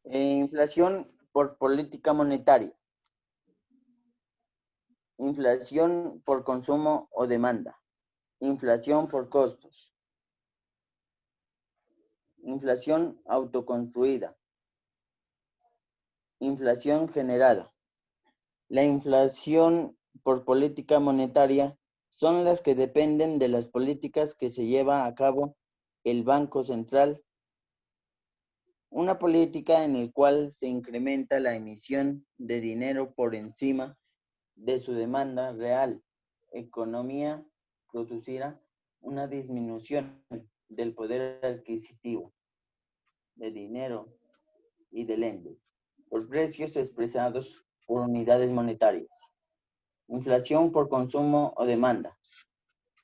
Inflación por política monetaria. Inflación por consumo o demanda. Inflación por costos. Inflación autoconstruida. Inflación generada. La inflación por política monetaria son las que dependen de las políticas que se lleva a cabo el Banco Central. Una política en la cual se incrementa la emisión de dinero por encima de su demanda real. Economía producirá una disminución del poder adquisitivo de dinero y del ende por precios expresados por unidades monetarias. Inflación por consumo o demanda.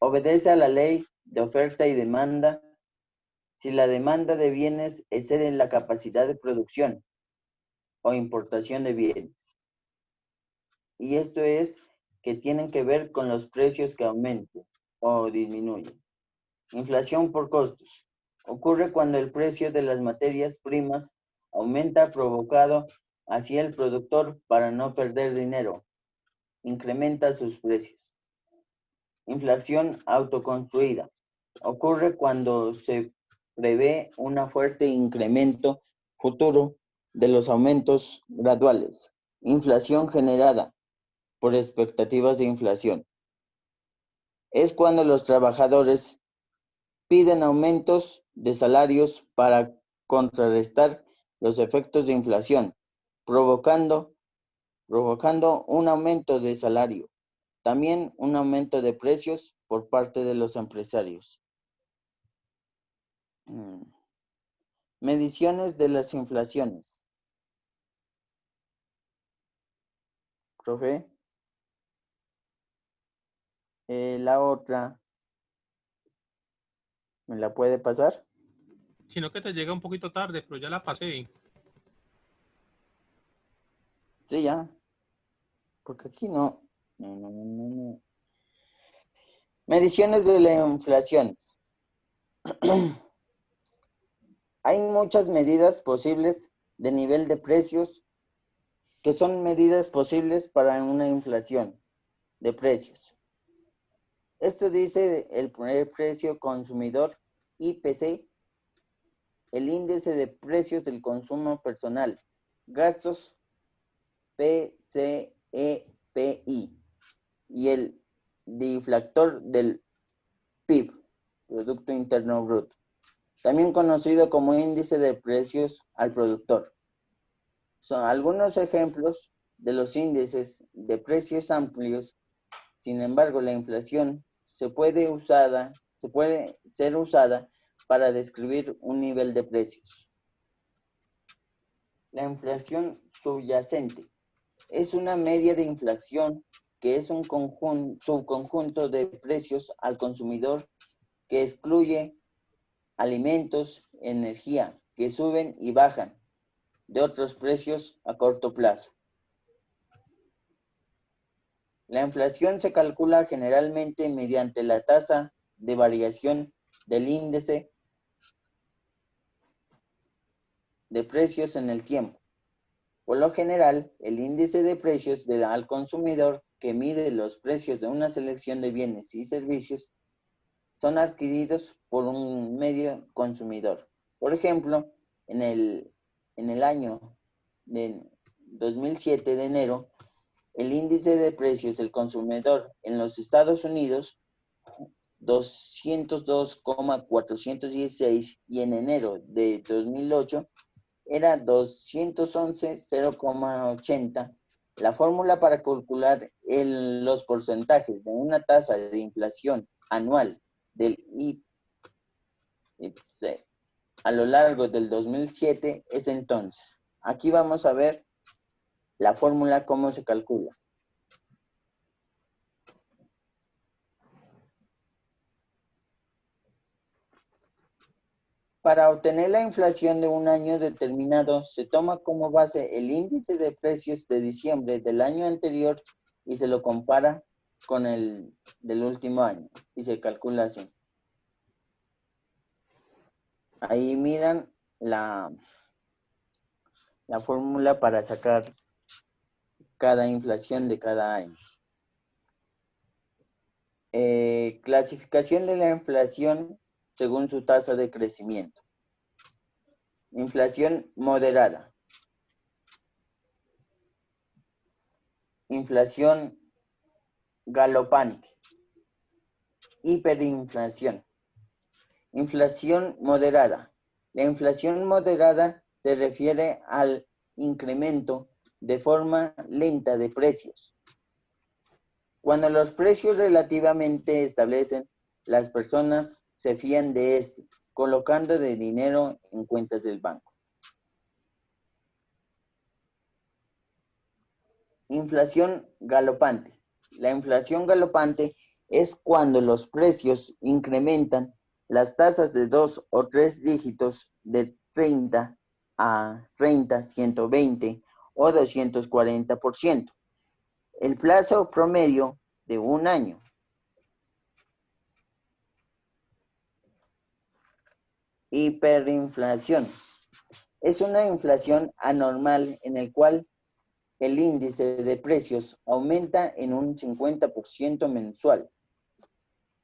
Obedece a la ley de oferta y demanda si la demanda de bienes excede la capacidad de producción o importación de bienes. Y esto es que tienen que ver con los precios que aumenten o disminuyen. Inflación por costos. Ocurre cuando el precio de las materias primas aumenta provocado hacia el productor para no perder dinero. Incrementa sus precios. Inflación autoconstruida. Ocurre cuando se prevé un fuerte incremento futuro de los aumentos graduales. Inflación generada por expectativas de inflación. Es cuando los trabajadores piden aumentos de salarios para contrarrestar los efectos de inflación, provocando un aumento de salario, también un aumento de precios por parte de los empresarios. Mediciones de las inflaciones. Profe. La otra, ¿me la puede pasar? Sino que te llega un poquito tarde, pero ya la pasé. Sí, ya. Porque aquí no. No. Mediciones de la inflación. Hay muchas medidas posibles de nivel de precios que son medidas posibles para una inflación de precios. Esto dice el precio consumidor IPC, el índice de precios del consumo personal, gastos PCEPI y el deflactor del PIB, Producto Interno Bruto, también conocido como índice de precios al productor. Son algunos ejemplos de los índices de precios amplios. Sin embargo, la inflación puede ser usada para describir un nivel de precios. La inflación subyacente es una media de inflación que es un subconjunto de precios al consumidor que excluye alimentos, energía, que suben y bajan de otros precios a corto plazo. La inflación se calcula generalmente mediante la tasa de variación del índice de precios en el tiempo. Por lo general, el índice de precios al consumidor, que mide los precios de una selección de bienes y servicios, son adquiridos por un medio consumidor. Por ejemplo, en el año de 2007 de enero, el índice de precios del consumidor en los Estados Unidos, 202,416, y en enero de 2008 era 211,080. La fórmula para calcular los porcentajes de una tasa de inflación anual del IPC a lo largo del 2007 es entonces. Aquí vamos a ver la fórmula, cómo se calcula. Para obtener la inflación de un año determinado, se toma como base el índice de precios de diciembre del año anterior y se lo compara con el del último año y se calcula así. Ahí miran la fórmula para sacar cada inflación de cada año. Clasificación de la inflación según su tasa de crecimiento. Inflación moderada. Inflación galopante. Hiperinflación. Inflación moderada. La inflación moderada se refiere al incremento de forma lenta de precios. Cuando los precios relativamente establecen, las personas se fían de este, colocando de dinero en cuentas del banco. Inflación galopante. La inflación galopante es cuando los precios incrementan las tasas de 2 o 3 dígitos de 30 a 30, 120 o 240%. El plazo promedio de un año. Hiperinflación. Es una inflación anormal en el cual el índice de precios aumenta en un 50% mensual.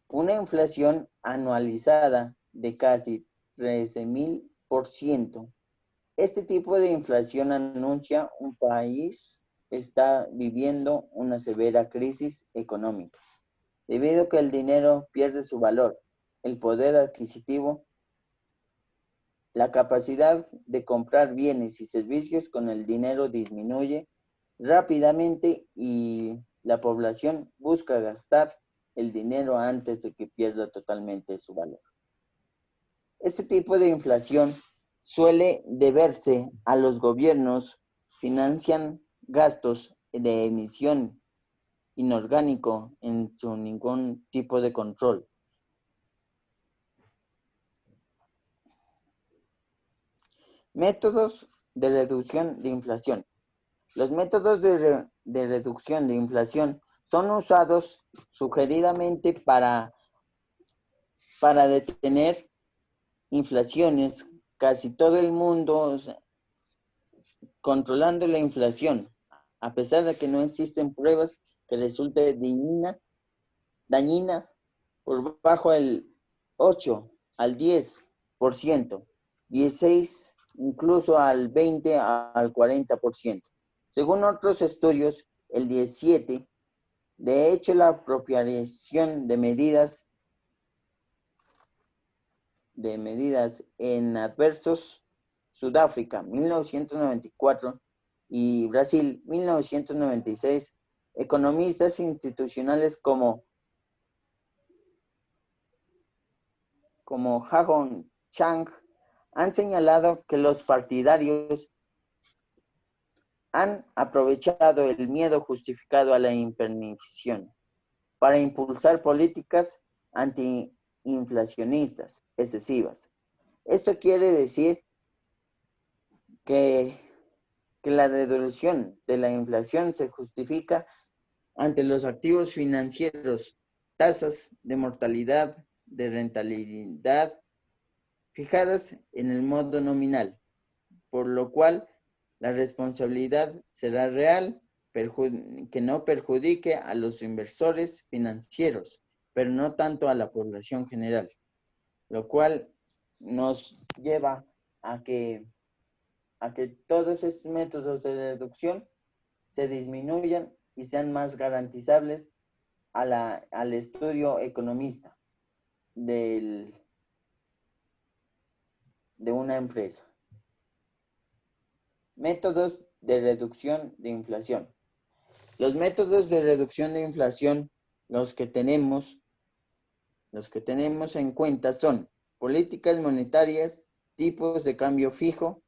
Una inflación anualizada de casi 13,000%. Este tipo de inflación anuncia un país está viviendo una severa crisis económica, debido a que el dinero pierde su valor, el poder adquisitivo, la capacidad de comprar bienes y servicios con el dinero disminuye rápidamente y la población busca gastar el dinero antes de que pierda totalmente su valor. Este tipo de inflación suele deberse a los gobiernos financian gastos de emisión inorgánico en su ningún tipo de control. Métodos de reducción de inflación. Los métodos de reducción de inflación son usados sugeridamente para detener inflaciones. Casi todo el mundo controlando la inflación, a pesar de que no existen pruebas que resulte dañina por bajo el 8 al 10%, 16 incluso al 20 al 40%. Según otros estudios, el 17%. De hecho, la apropiación de medidas en adversos, Sudáfrica, 1994, y Brasil, 1996, economistas institucionales como Ha-Joon Chang han señalado que los partidarios han aprovechado el miedo justificado a la hiperinflación para impulsar políticas antiinflacionistas excesivas. Esto quiere decir que la reducción de la inflación se justifica ante los activos financieros, tasas de mortalidad, de rentabilidad, fijadas en el modo nominal, por lo cual la responsabilidad será real, que no perjudique a los inversores financieros, pero no tanto a la población general, lo cual nos lleva a que todos estos métodos de reducción se disminuyan y sean más garantizables al estudio economista de una empresa. Métodos de reducción de inflación. Los métodos de reducción de inflación, los que tenemos en cuenta son políticas monetarias, tipos de cambio fijo,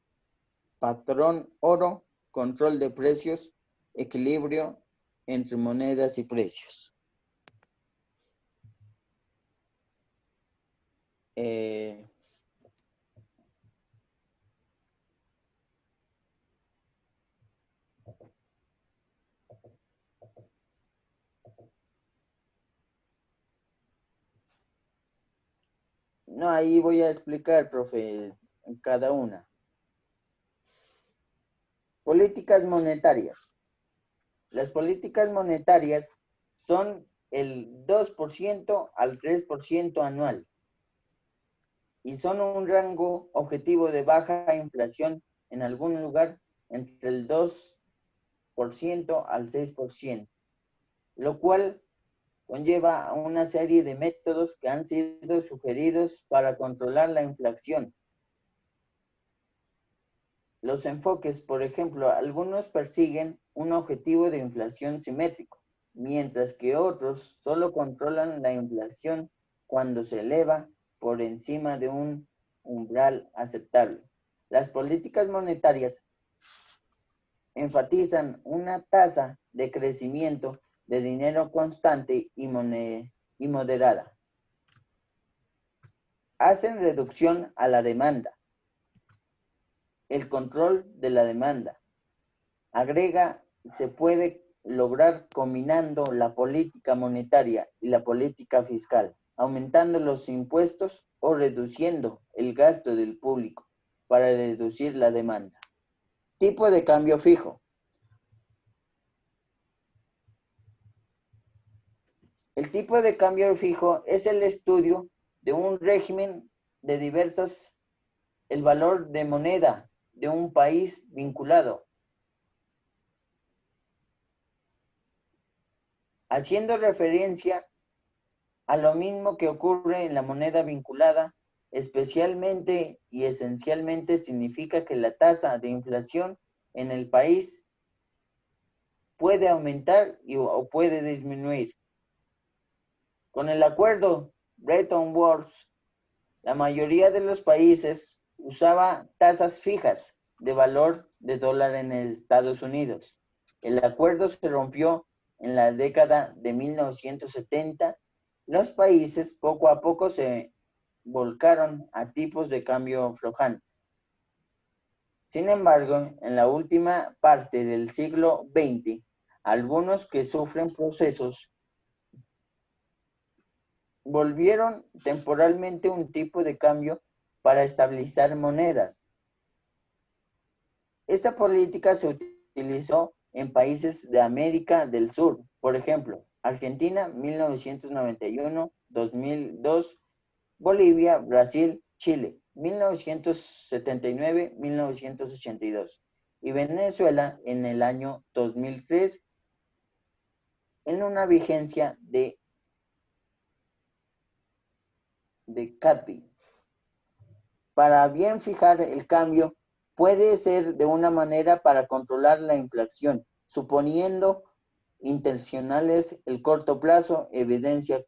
patrón oro, control de precios, equilibrio entre monedas y precios. No, ahí voy a explicar, profe, cada una. Políticas monetarias. Las políticas monetarias son el 2% al 3% anual y son un rango objetivo de baja inflación en algún lugar entre el 2% al 6%, lo cual conlleva a una serie de métodos que han sido sugeridos para controlar la inflación. Los enfoques, por ejemplo, algunos persiguen un objetivo de inflación simétrico, mientras que otros solo controlan la inflación cuando se eleva por encima de un umbral aceptable. Las políticas monetarias enfatizan una tasa de crecimiento de dinero constante y moderada. Hacen reducción a la demanda. El control de la demanda. Agrega, se puede lograr combinando la política monetaria y la política fiscal, aumentando los impuestos o reduciendo el gasto del público para reducir la demanda. Tipo de cambio fijo. El tipo de cambio fijo es el estudio de un régimen de diversas, el valor de moneda de un país vinculado, haciendo referencia a lo mismo que ocurre en la moneda vinculada, especialmente y esencialmente significa que la tasa de inflación en el país puede aumentar o puede disminuir. Con el acuerdo Bretton Woods, la mayoría de los países usaba tasas fijas de valor de dólar en Estados Unidos. El acuerdo se rompió en la década de 1970. Los países poco a poco se volcaron a tipos de cambio flojantes. Sin embargo, en la última parte del siglo XX, algunos que sufren procesos volvieron temporalmente un tipo de cambio para estabilizar monedas. Esta política se utilizó en países de América del Sur, por ejemplo, Argentina 1991, 2002, Bolivia, Brasil, Chile 1979, 1982 y Venezuela en el año 2003 en una vigencia de CATBI. Para bien fijar el cambio, puede ser de una manera para controlar la inflación, suponiendo intencionales el corto plazo, evidencia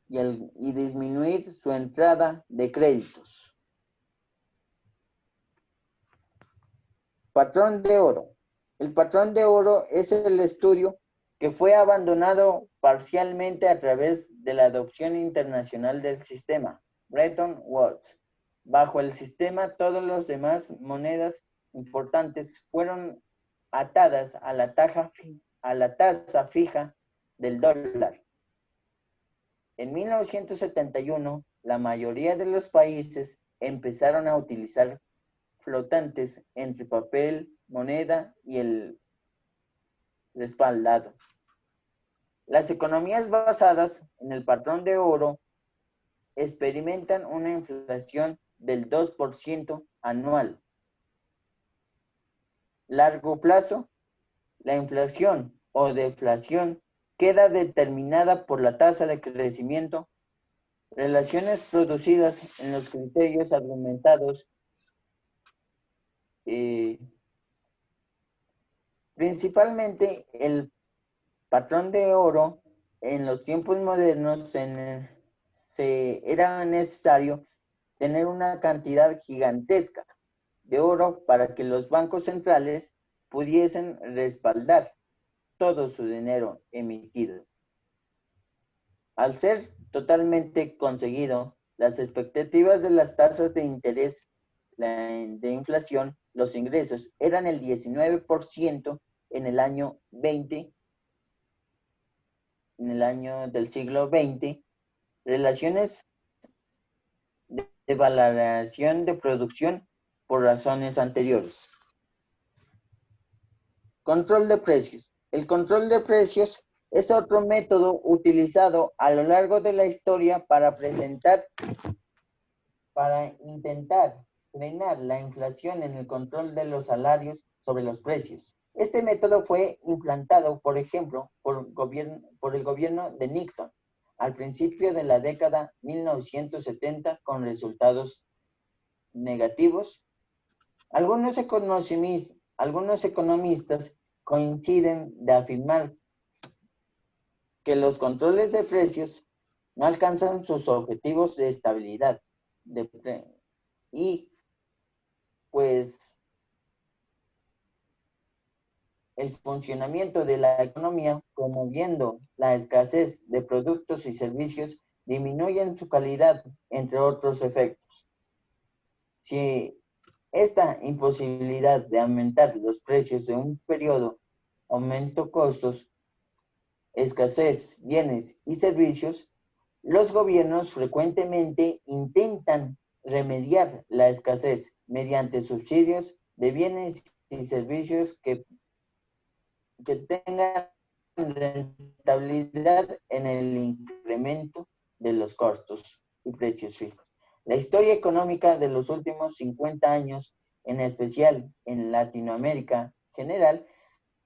y disminuir su entrada de créditos. Patrón de oro. El patrón de oro es el estudio que fue abandonado parcialmente a través de la adopción internacional del sistema Bretton Woods. Bajo el sistema, todas las demás monedas importantes fueron atadas a la tasa fija del dólar. En 1971, la mayoría de los países empezaron a utilizar flotantes entre papel, moneda y el respaldado. Las economías basadas en el patrón de oro experimentan una inflación del 2% anual. Largo plazo, la inflación o deflación queda determinada por la tasa de crecimiento, relaciones producidas en los criterios argumentados, principalmente el patrón de oro. En los tiempos modernos era necesario tener una cantidad gigantesca de oro para que los bancos centrales pudiesen respaldar todo su dinero emitido. Al ser totalmente conseguido, las expectativas de las tasas de interés de inflación, los ingresos eran el 19% en el año 20, en el año del siglo XX, relaciones de valoración de producción por razones anteriores. Control de precios. El control de precios es otro método utilizado a lo largo de la historia para intentar frenar la inflación en el control de los salarios sobre los precios. Este método fue implantado, por ejemplo, por el gobierno de Nixon al principio de la década 1970 con resultados negativos. Algunos economistas coinciden de afirmar que los controles de precios no alcanzan sus objetivos de estabilidad y pues el funcionamiento de la economía, promoviendo la escasez de productos y servicios, disminuyen su calidad, entre otros efectos. Si esta imposibilidad de aumentar los precios de un periodo aumento costos, escasez, bienes y servicios, los gobiernos frecuentemente intentan remediar la escasez mediante subsidios de bienes y servicios que tengan rentabilidad en el incremento de los costos y precios fijos. La historia económica de los últimos 50 años, en especial en Latinoamérica general,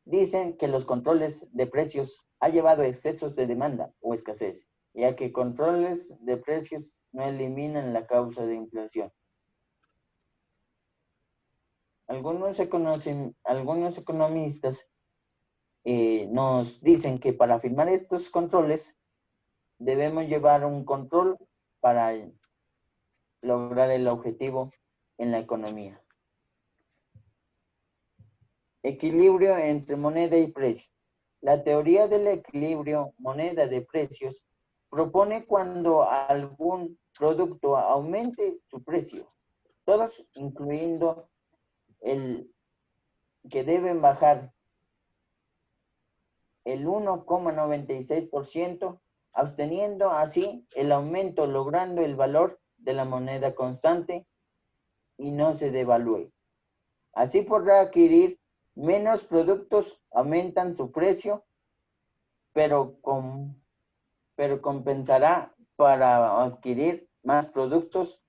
dicen que los controles de precios han llevado a excesos de demanda o escasez, ya que controles de precios no eliminan la causa de inflación. Algunos economistas nos dicen que para firmar estos controles debemos llevar un control para lograr el objetivo en la economía. Equilibrio entre moneda y precio. La teoría del equilibrio moneda de precios propone cuando algún producto aumente su precio, todos incluyendo el que deben bajar el 1,96%, absteniendo así el aumento, logrando el valor de la moneda constante y no se devalúe. Así podrá adquirir menos productos, aumentan su precio, pero compensará para adquirir más productos.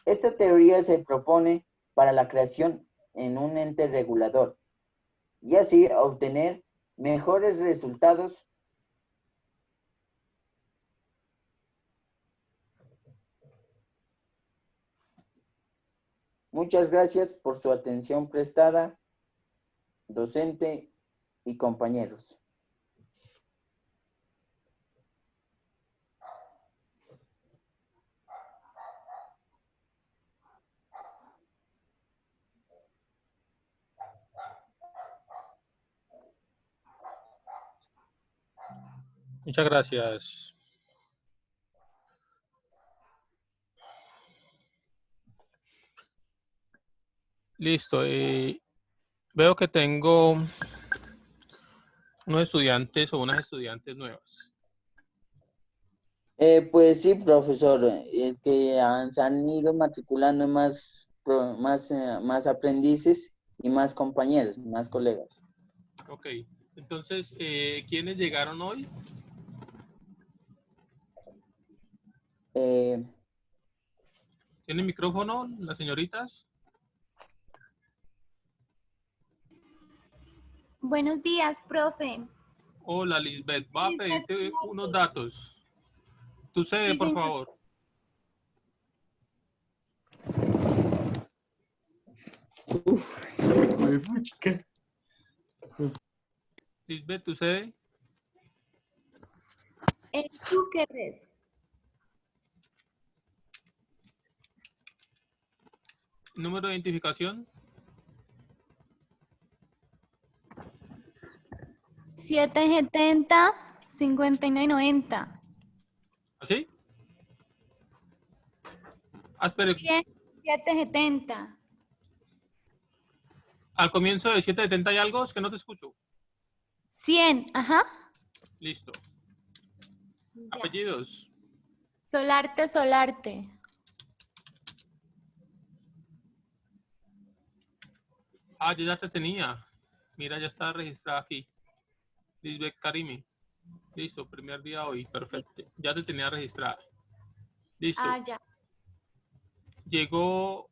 Esta teoría se propone para la creación en un ente regulador y así obtener mejores resultados. Muchas gracias por su atención prestada, docente y compañeros. Muchas gracias. Listo. Veo que tengo unos estudiantes o unas estudiantes nuevas. Pues sí, profesor, es que se han ido matriculando más aprendices y más compañeros, más colegas. Ok. Entonces, ¿quiénes llegaron hoy? Eh, ¿Tienen micrófono las señoritas? Buenos días, profe. Hola, Lisbeth. Voy a Lisbeth pedirte López. unos datos. Tu sede, Sí, por señor. favor. Lisbeth, tu sede. En Bucarest. Número de identificación. 770-5990. ¿Así? Ah, espere. 770. Al comienzo de 770 y algo, es que no te escucho. 100, ajá. Listo. Ya. Apellidos. Solarte, Solarte. Ah, yo ya te tenía. Mira, ya está registrada aquí. Lisbeth Karimi. Listo, primer día hoy. Perfecto. Ya te tenía registrada. Listo. Ah, ya. Llegó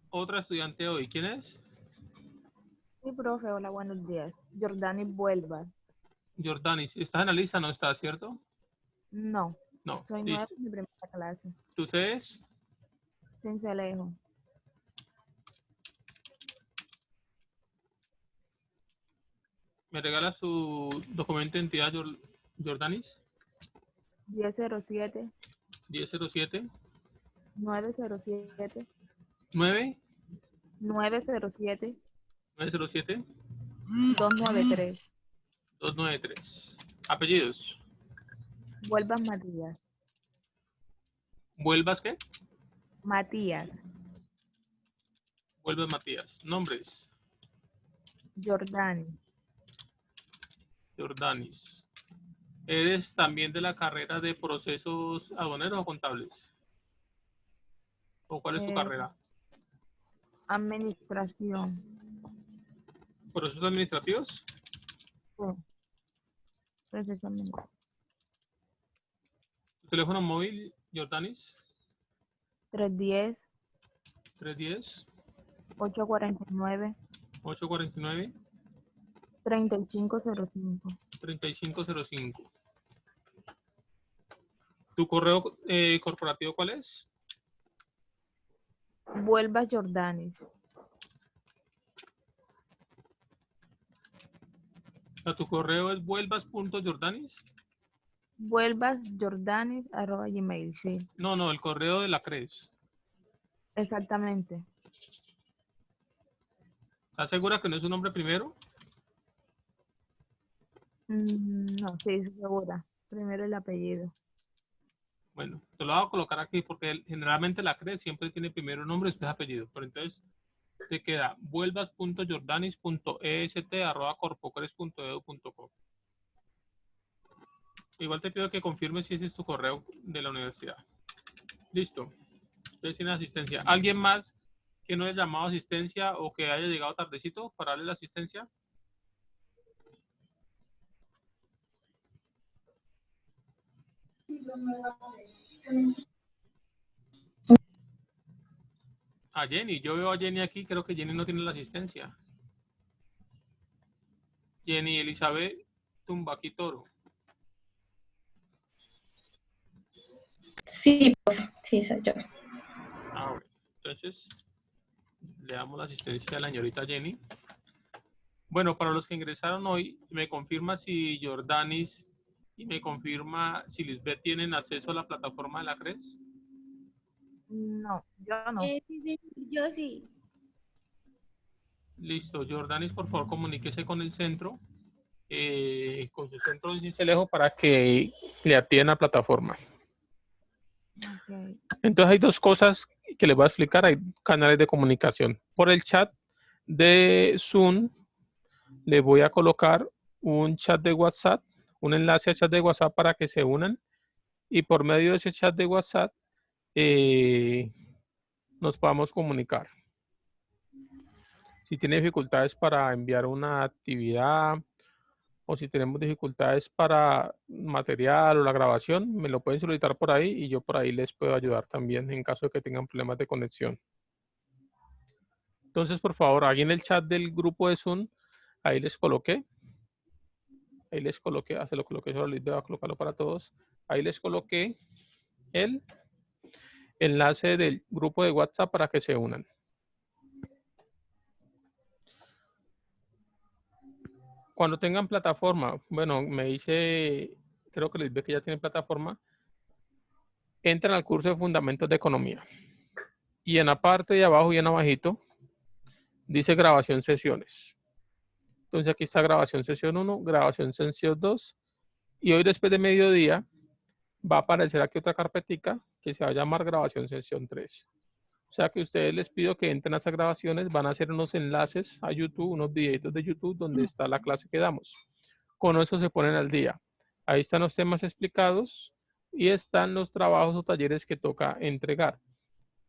otra estudiante hoy. ¿Quién es? Sí, profe, hola, buenos días. Jordani Vuelva. Jordanis. ¿Estás en la lista? ¿No estás, cierto? No, No. soy nueva Listo. en mi primera clase. ¿Tú es? Cincelejo. ¿Me regalas su documento de identidad, Jordanis? 1007 1007 907 9 907 907 293. 293. Apellidos. Vuelvas Matías. ¿Vuelvas qué? Matías. Vuelvas Matías. Nombres. Jordani. Jordanis. ¿Eres también de la carrera de procesos aduaneros o contables? ¿O cuál es tu carrera? Administración. ¿Procesos administrativos? Sí, precisamente. ¿Tu teléfono móvil, Jordanis? 310 310 849 849 3505. 3505. ¿Tu correo corporativo cuál es? Vuelvas Jordani. ¿Tu correo es vuelvas.jordanis? Vuelvas Jordani @gmail. Sí, No, el correo de la CRES. exactamente. ¿Estás segura que no es su nombre primero? No, sí, estoy segura. Primero el apellido. Bueno, te lo voy a colocar aquí porque generalmente la CRES siempre tiene primero nombre y después apellido. Pero entonces te queda vuelvas.jordanis.est@corpocres.edu.co. Igual te pido que confirmes si ese es tu correo de la universidad. Listo. Entonces tiene asistencia. ¿Alguien más que no haya llamado a asistencia o que haya llegado tardecito para darle la asistencia? A Jenny. Yo veo a Jenny aquí. Creo que Jenny no tiene la asistencia. Jenny Elizabeth Tumbaquitoro. Sí, profe, sí, soy yo. Ah, bueno. Entonces, le damos la asistencia a la señorita Jenny. Bueno, para los que ingresaron hoy, me confirma si Jordanis y me confirma si Lisbeth tienen acceso a la plataforma de la CRES. No, yo no. Sí, señor, yo sí. Listo, Jordanis, por favor, comuníquese con el centro con su centro de Cincelejo para que le atiendan a la plataforma. Ok. Entonces hay dos cosas que les voy a explicar. Hay canales de comunicación. Por el chat de Zoom les voy a colocar un chat de WhatsApp, un enlace a chat de WhatsApp para que se unan. Y por medio de ese chat de WhatsApp nos podamos comunicar. Si tiene dificultades para enviar una actividad o si tenemos dificultades para material o la grabación, me lo pueden solicitar por ahí y yo por ahí les puedo ayudar también en caso de que tengan problemas de conexión. Entonces, por favor, ahí en el chat del grupo de Zoom, ahí les coloqué. Se lo coloqué solo, les voy a colocarlo para todos. Ahí les coloqué el enlace del grupo de WhatsApp para que se unan. Cuando tengan plataforma, bueno, me dice, creo que les ve que ya tienen plataforma, entran al curso de Fundamentos de Economía. Y en la parte de abajo y en abajito, dice grabación sesiones. Entonces aquí está grabación sesión 1, grabación sesión 2. Y hoy después de mediodía va a aparecer aquí otra carpetica que se va a llamar grabación sesión 3. O sea que ustedes les pido que entren a esas grabaciones, van a hacer unos enlaces a YouTube, unos videitos de YouTube donde está la clase que damos. Con eso se ponen al día. Ahí están los temas explicados y están los trabajos o talleres que toca entregar.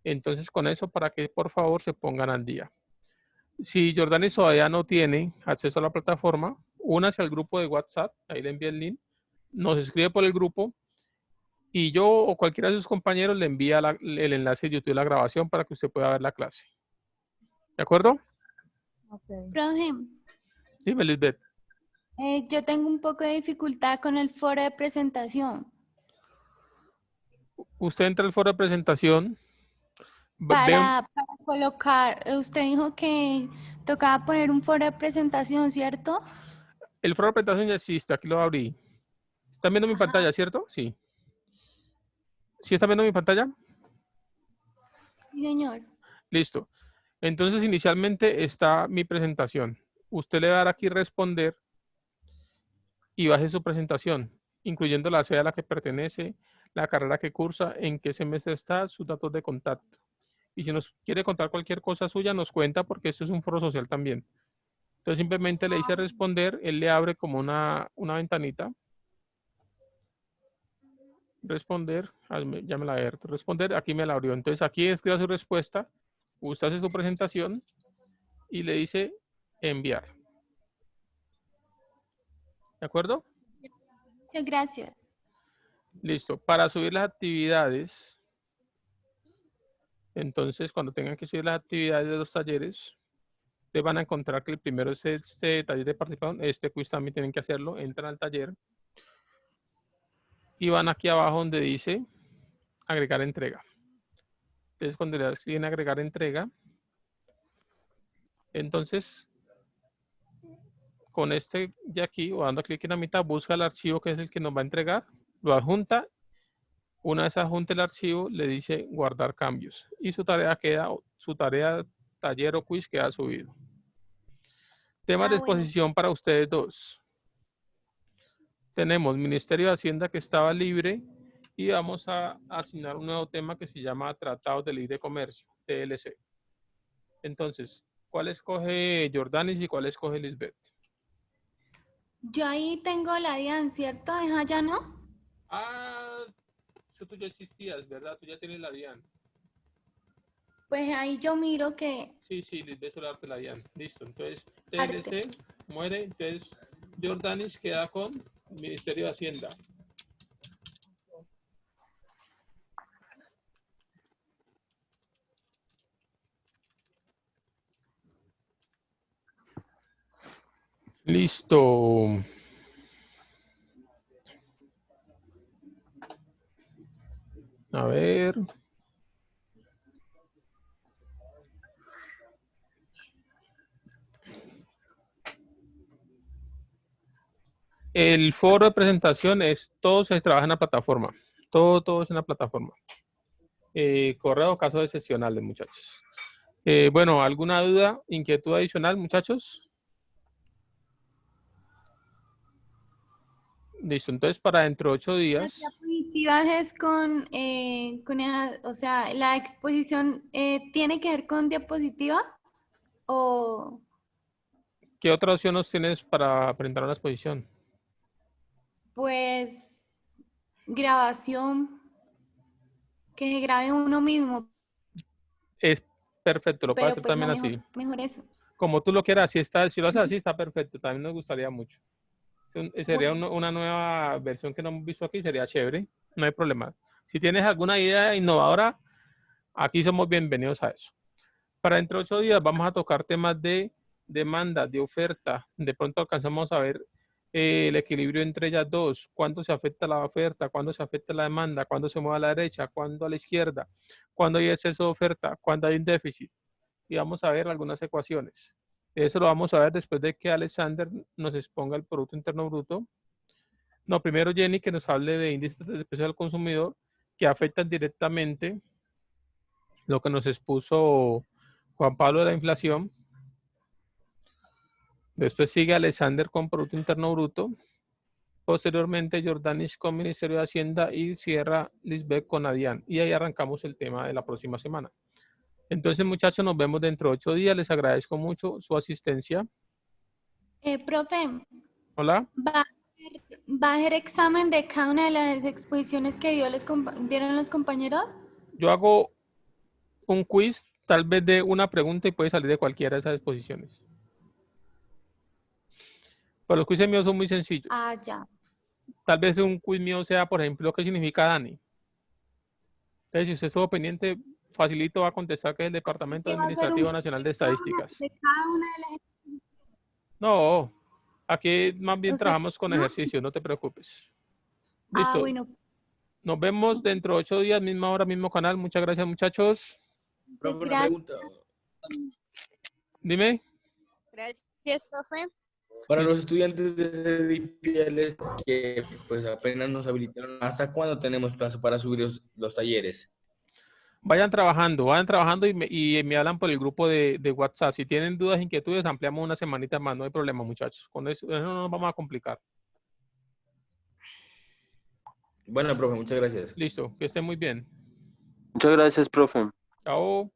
Entonces con eso para que por favor se pongan al día. Si Jordanis todavía no tiene acceso a la plataforma, únase al grupo de WhatsApp, ahí le envía el link, nos escribe por el grupo y yo o cualquiera de sus compañeros le envía el enlace de YouTube de la grabación para que usted pueda ver la clase. ¿De acuerdo? Ok. Profe, Dime, Lisbeth. yo tengo un poco de dificultad con el foro de presentación. Usted entra al foro de presentación. Para colocar, usted dijo que tocaba poner un foro de presentación, ¿cierto? El foro de presentación ya existe, aquí lo abrí. ¿Están viendo mi pantalla, cierto? Sí. ¿Sí están viendo mi pantalla? Sí, señor. Listo. Entonces, inicialmente está mi presentación. Usted le va a dar aquí responder y baje su presentación, incluyendo la sede a la que pertenece, la carrera que cursa, en qué semestre está, sus datos de contacto. Y si nos quiere contar cualquier cosa suya, nos cuenta porque esto es un foro social también. Entonces, simplemente le dice responder, él le abre como una ventanita. Responder, ya me la he abierto. Responder, aquí me la abrió. Entonces, aquí escriba su respuesta, usted hace su presentación y le dice enviar. ¿De acuerdo? Muchas gracias. Listo. Para subir las actividades, entonces cuando tengan que subir las actividades de los talleres, ustedes van a encontrar que el primero es este taller de participación. Este quiz también tienen que hacerlo. Entran al taller y van aquí abajo donde dice agregar entrega. Entonces cuando le das clic en agregar entrega, entonces con este de aquí o dando clic en la mitad, busca el archivo que es el que nos va a entregar, lo adjunta. Una vez adjunte el archivo, le dice guardar cambios y su tarea taller o quiz queda subido. Temas de Bueno. exposición para ustedes dos. Tenemos Ministerio de Hacienda que estaba libre y vamos a asignar un nuevo tema que se llama Tratados de Libre Comercio, TLC. Entonces, ¿cuál escoge Jordanis y cuál escoge Lisbeth? Yo ahí tengo la DIAN, ¿cierto? ¿Esa ya no? Ah, eso tú ya existías, ¿verdad? Tú ya tienes la DIAN. Pues ahí yo miro que Sí, Lisbeth Solarte la DIAN. Listo, entonces Arte. TLC muere, entonces Jordanis queda con Ministerio de Hacienda. Listo. A ver. El foro de presentación es, todo se trabaja en la plataforma. Todo es en la plataforma. Correo, caso de sesionales, muchachos. Bueno, ¿alguna duda, inquietud adicional, muchachos? Listo, entonces para dentro de 8 Las días, diapositivas es o sea, la exposición tiene que ver con diapositivas o ¿qué otra opción nos tienes para presentar una exposición? pues grabación, que se grabe uno mismo, Es perfecto, lo puedo pero hacer pues no, también así. mejor eso. Como tú lo quieras, si lo haces así, está perfecto. También nos gustaría mucho. Sería una nueva versión que no hemos visto aquí, sería chévere. No hay problema. Si tienes alguna idea innovadora, aquí somos bienvenidos a eso. Para dentro de 8 días vamos a tocar temas de demanda, de oferta. De pronto alcanzamos a ver el equilibrio entre ellas dos. Cuándo se afecta la oferta, cuándo se afecta la demanda, cuándo se mueve a la derecha, cuándo a la izquierda, cuándo hay exceso de oferta, cuándo hay un déficit. Y vamos a ver algunas ecuaciones. Eso lo vamos a ver después de que Alexander nos exponga el Producto Interno Bruto. No, primero Jenny que nos hable de índices de precio al consumidor que afectan directamente lo que nos expuso Juan Pablo de la inflación. Después sigue Alexander con Producto Interno Bruto. Posteriormente Jordanis con Ministerio de Hacienda y cierra Lisbeth con Adián. Y ahí arrancamos el tema de la próxima semana. Entonces, muchachos, nos vemos dentro de 8 días. Les agradezco mucho su asistencia. Profe, Hola. ¿va a haber examen de cada una de las exposiciones que dieron los compañeros? Yo hago un quiz, tal vez de una pregunta y puede salir de cualquiera de esas exposiciones. Pero los quizzes míos son muy sencillos. Ah, ya. Tal vez un quiz mío sea, por ejemplo, ¿qué significa Dani? Entonces, si usted estuvo pendiente, facilito va a contestar que es el Departamento ¿Y va a ser un Administrativo Nacional de de Estadísticas. cada una de las... No, aquí más bien O sea, trabajamos con ¿no? ejercicios, no te preocupes. Ah, Listo. bueno. Nos vemos dentro de 8 días, misma hora, mismo canal. Muchas gracias, muchachos. Profe, una Gracias. pregunta. Dime. Gracias, profe. Para los estudiantes de CDIPLs que pues apenas nos habilitaron, ¿hasta cuándo tenemos plazo para subir los talleres? Vayan trabajando y me hablan por el grupo de WhatsApp. Si tienen dudas, inquietudes, ampliamos una semanita más. No hay problema, muchachos. Con eso no nos vamos a complicar. Bueno, profe, muchas gracias. Listo, que estén muy bien. Muchas gracias, profe. Chao.